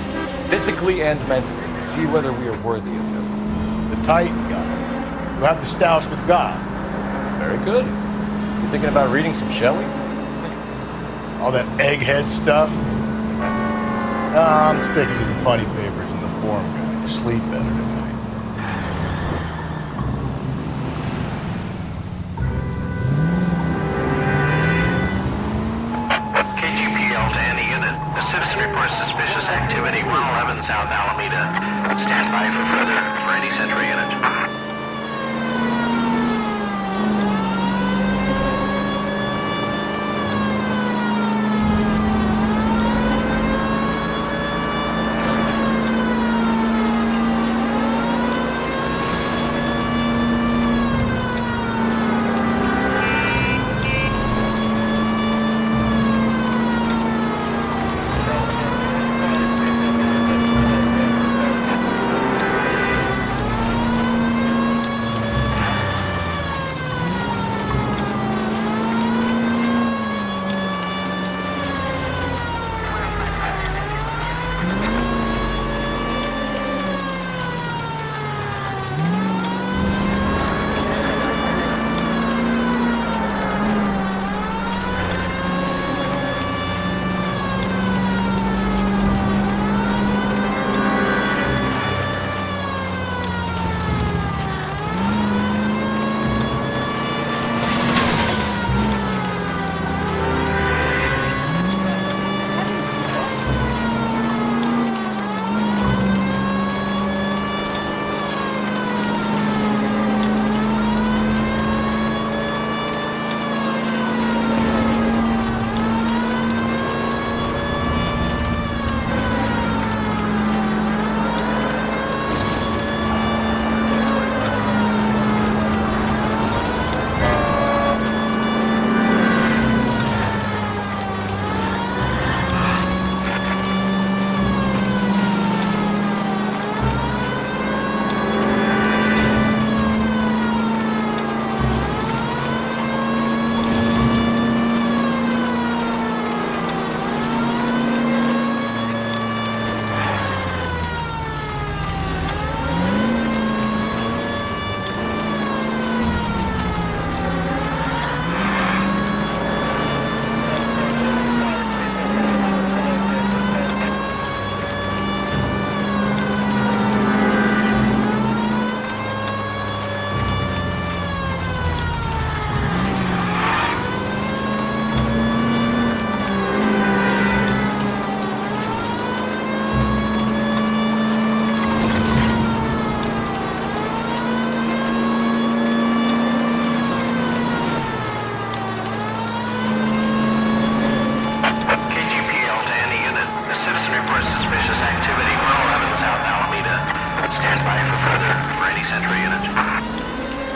physically and mentally, to see whether we are worthy of him. The Titan got him. You have the stouts with God. Very good. You thinking about reading some Shelley? All that egghead stuff? I'm sticking to the funny papers and the form guide to sleep better tonight. KGPL to any unit. A citizen reports suspicious activity 111 South Alameda. Stand by for further for any Sentry unit.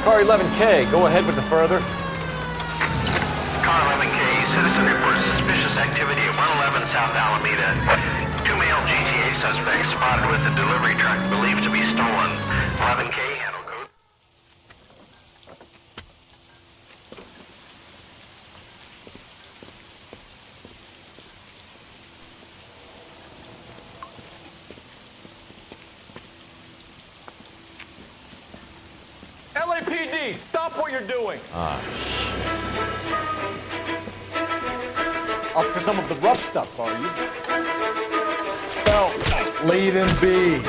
Car 11K, go ahead with the further. Car 11K, citizen reports suspicious activity at 111 South Alameda. 2 males suspect spotted with a delivery truck believed to be stolen. 11K handle code. LAPD, stop what you're doing. Up for some of the rough stuff, are you? Phelps, leave him be.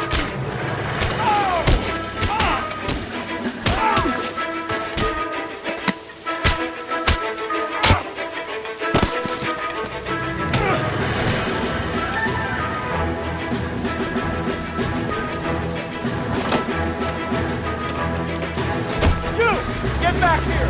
Get back here!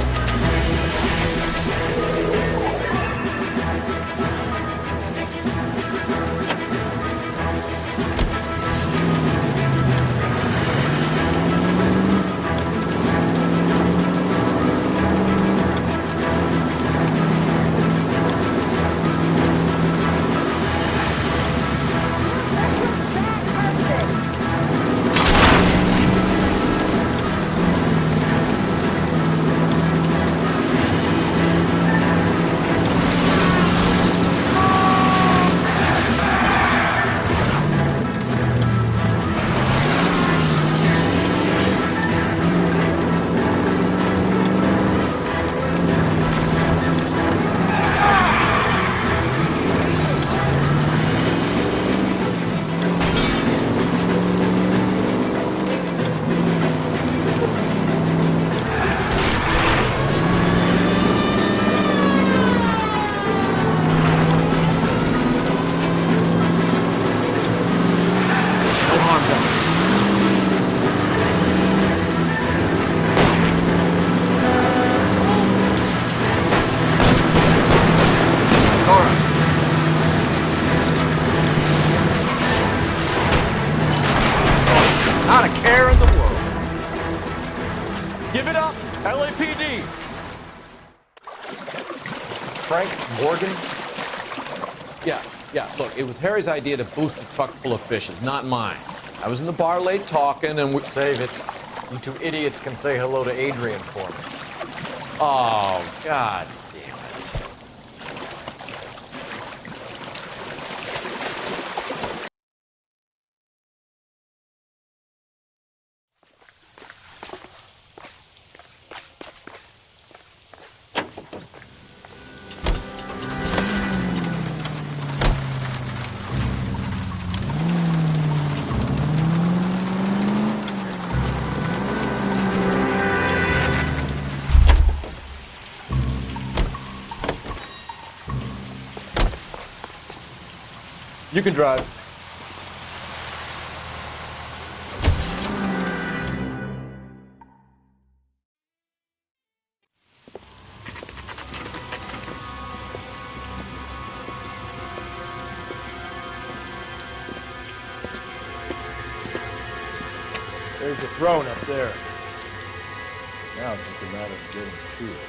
Not a care in the world. Give it up, LAPD. Frank Morgan? Yeah, look, it was Harry's idea to boost the truck full of fishes, not mine. I was in the bar late talking and we... Save it. You two idiots can say hello to Adrian for me. Oh, God. You can drive. There's a throne up there. Now it's just a matter of getting to it.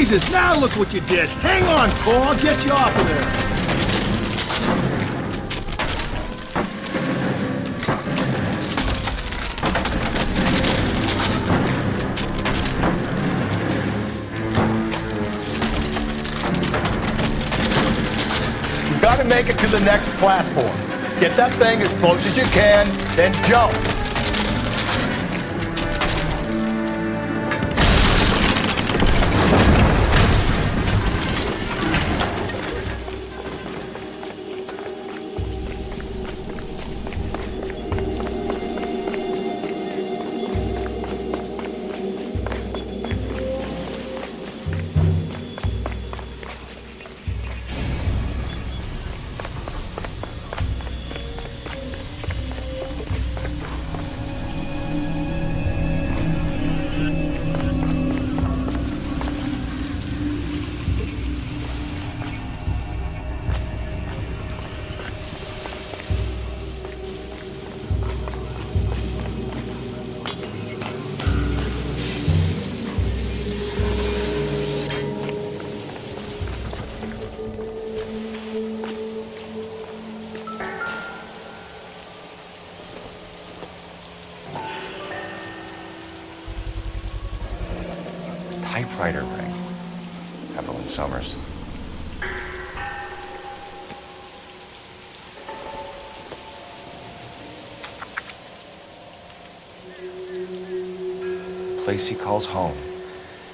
Jesus, now look what you did. Hang on, Cole. I'll get you off of there. make it to the next platform. Get that thing as close as you can, then jump. Typewriter ring. Evelyn Summers. Place he calls home.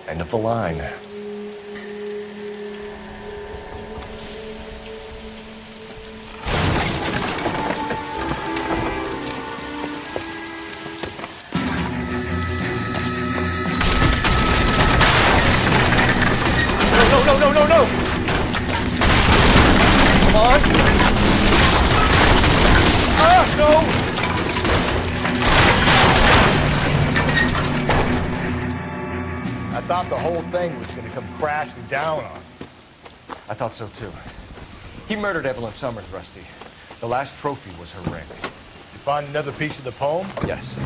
End of the line. No! Come on! Ah, no! I thought the whole thing was gonna come crashing down on him. I thought so too. He murdered Evelyn Summers, Rusty. The last trophy was her ring. You find another piece of the poem? Yes.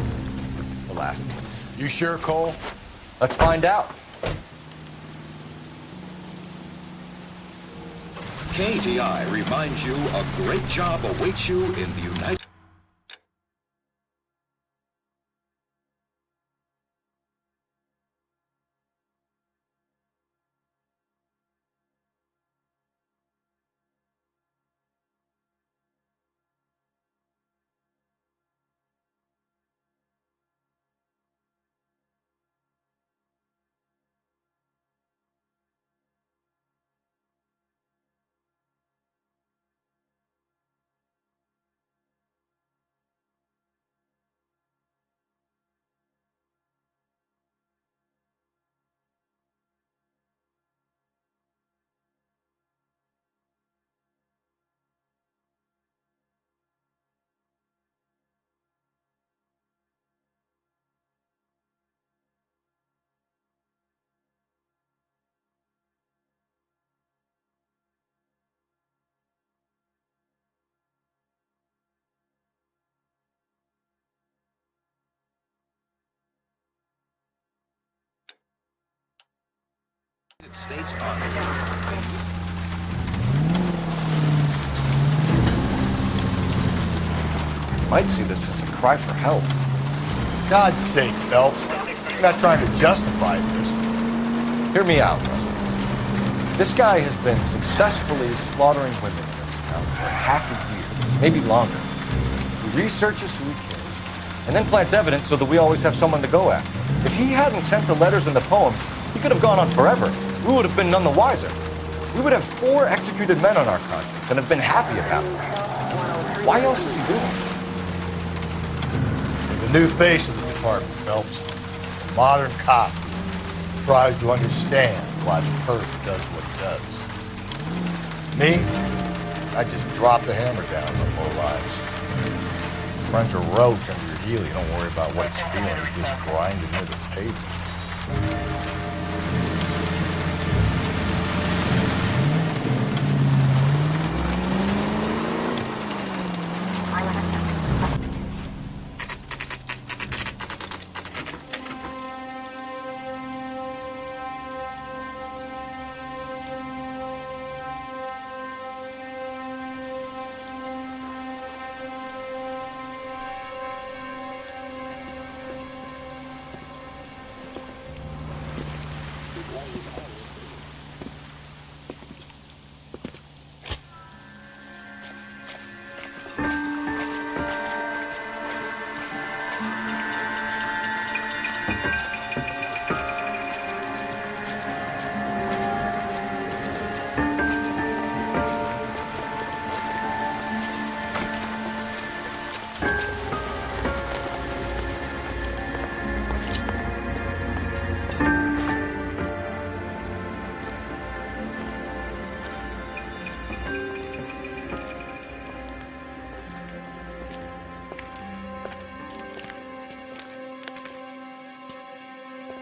The last piece. You sure, Cole? Let's find out. KTI reminds you a great job awaits you in the United States Army. Might see this as a cry for help. God's sake, Phelps. You're not trying to justify this. Hear me out, Rusty. This guy has been successfully slaughtering women in this town for half a year, maybe longer. He researches who he kills, and then plants evidence so that we always have someone to go after. If he hadn't sent the letters in the poem, he could have gone on forever. We would have been none the wiser. We would have 4 executed men on our conscience and have been happy about it. Why else is he doing this? The new face of the department, Phelps. A modern cop who tries to understand why the perp does what he does. Me? I just drop the hammer down on the low lives. Runs a roach under your heel, you don't worry about what it's feeling, you just grind it into the pavement.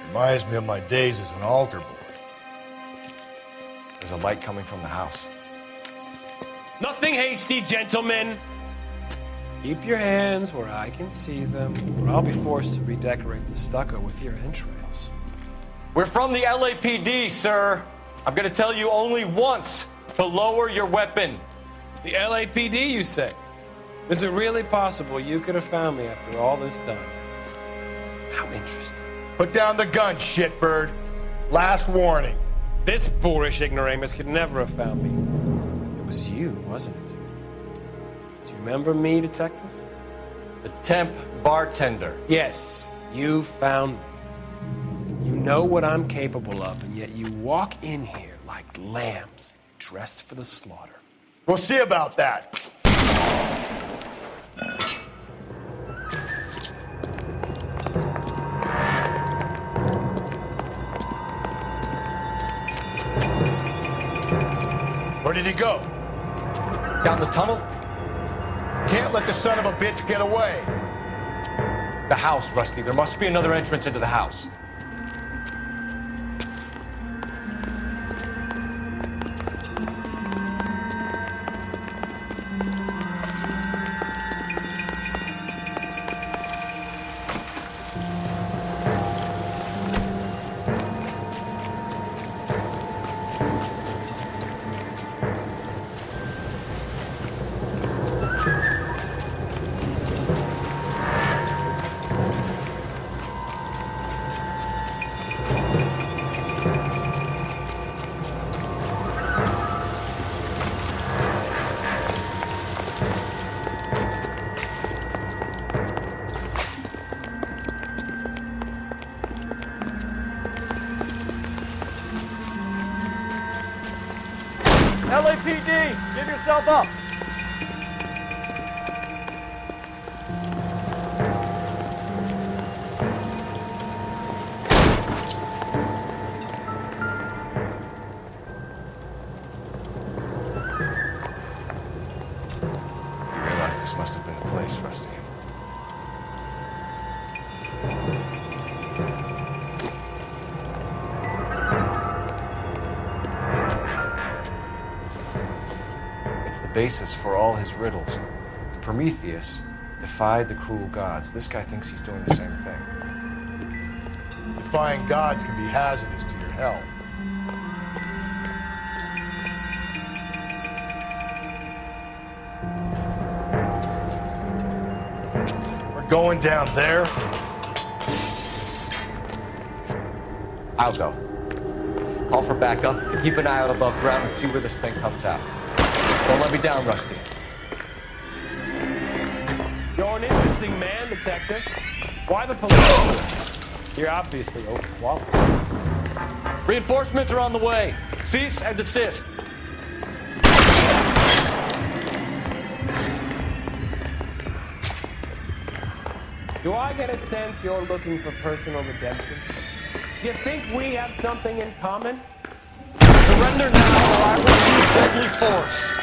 Reminds me of my days as an altar boy. There's a light coming from the house. Nothing hasty, gentlemen. Keep your hands where I can see them, or I'll be forced to redecorate the stucco with your entrails. We're from the LAPD, sir. I'm gonna tell you only once to lower your weapon. The LAPD, you say? Is it really possible you could have found me after all this time? How interesting. Put down the gun, shitbird. Last warning. This boorish ignoramus could never have found me. It was you, wasn't it? Do you remember me, detective? The temp bartender. Yes, you found me. You know what I'm capable of, and yet you walk in here like lambs dressed for the slaughter. We'll see about that. Where did he go? Down the tunnel? Can't let the son of a bitch get away. The house, Rusty. There must be another entrance into the house. LAPD, give yourself up. I realize this must have been the place, Rusty. Basis for all his riddles. Prometheus defied the cruel gods. This guy thinks he's doing the same thing. Defying gods can be hazardous to your health. We're going down there. I'll go. Call for backup and keep an eye out above ground and see where this thing comes out. Don't let me down, Rusty. You're an interesting man, detective. Why the police? You're obviously overqualified. Reinforcements are on the way. Cease and desist. Do I get a sense you're looking for personal redemption? Do you think we have something in common? Surrender now, or I will use deadly force.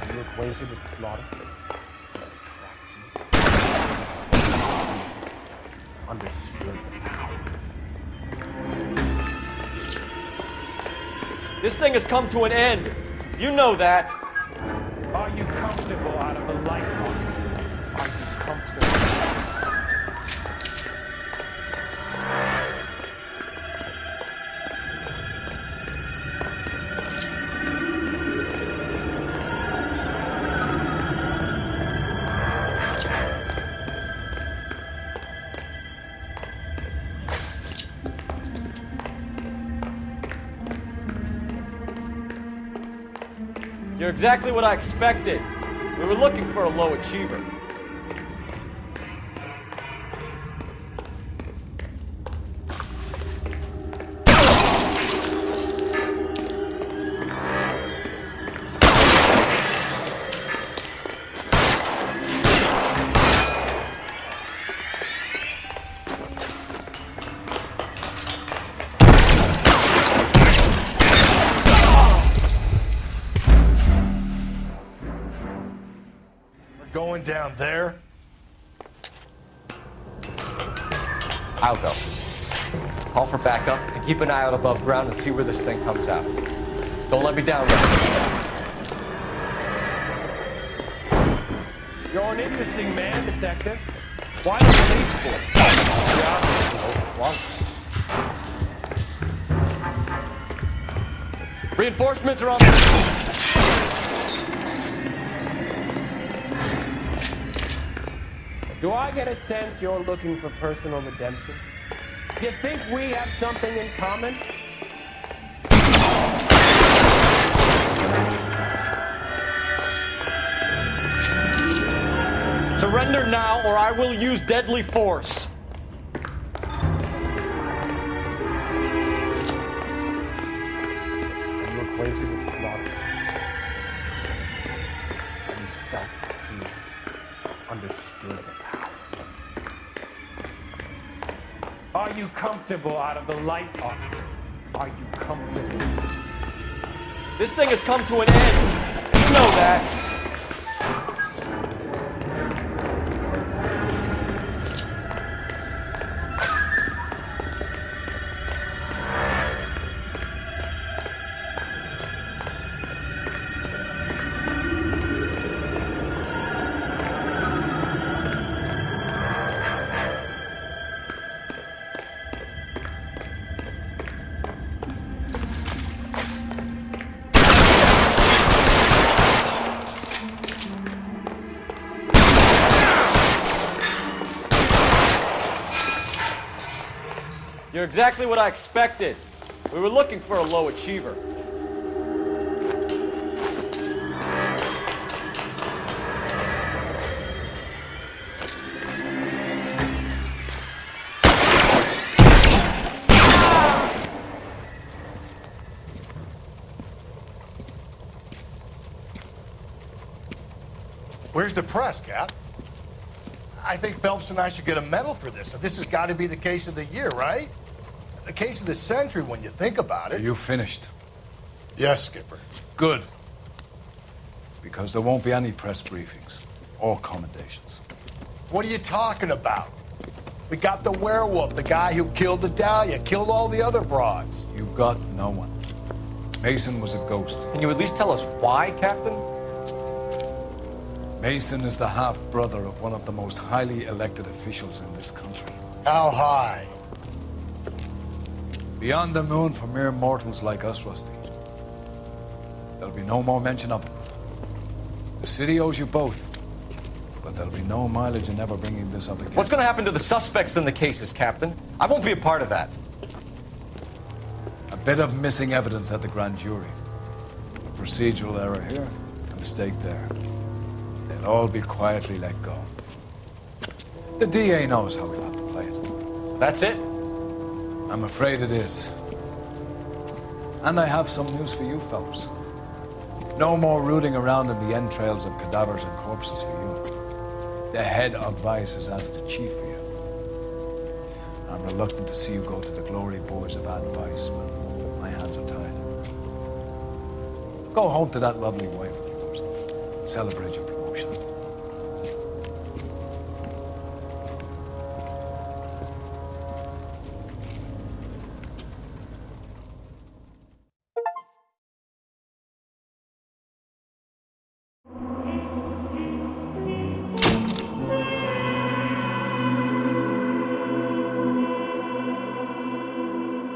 Are you acquainted with slaughter? Understood the power. This thing has come to an end. You know that. Are you comfortable out of the light? Are you comfortable? You're exactly what I expected. We were looking for a low achiever. Going down there? I'll go. Call for backup and keep an eye out above ground and see where this thing comes out. Don't let me down, Ren. You're an interesting man, Detective. Why the police force? Reinforcements are on the... Do I get a sense you're looking for personal redemption? Do you think we have something in common? Surrender now, or I will use deadly force. Are you acquainted with slaughter? And that's you understood the power. Are you comfortable out of the light of it? Are you comfortable? This thing has come to an end. You know that. You're exactly what I expected. We were looking for a low achiever. Where's the press, Cap? I think Phelps and I should get a medal for this. This has got to be the case of the year, right? The case of the century when you think about it. Are you finished? Yes, Skipper. Good. Because there won't be any press briefings or commendations. What are you talking about? We got the werewolf, the guy who killed the Dahlia, killed all the other broads. You got no one. Mason was a ghost. Can you at least tell us why, Captain? Mason is the half-brother of one of the most highly elected officials in this country. How high? Beyond the moon for mere mortals like us, Rusty. There'll be no more mention of him. The city owes you both, but there'll be no mileage in ever bringing this up again. What's going to happen to the suspects in the cases, Captain? I won't be a part of that. A bit of missing evidence at the grand jury. A procedural error here, a mistake there. They'll all be quietly let go. The DA knows how we'll have to play it. That's it? I'm afraid it is. And I have some news for you, Phelps. No more rooting around in the entrails of cadavers and corpses for you. The head of Vice has asked the chief for you. I'm reluctant to see you go to the glory boys of advice, but my hands are tied. Go home to that lovely wife of yours. Celebrate your promotion.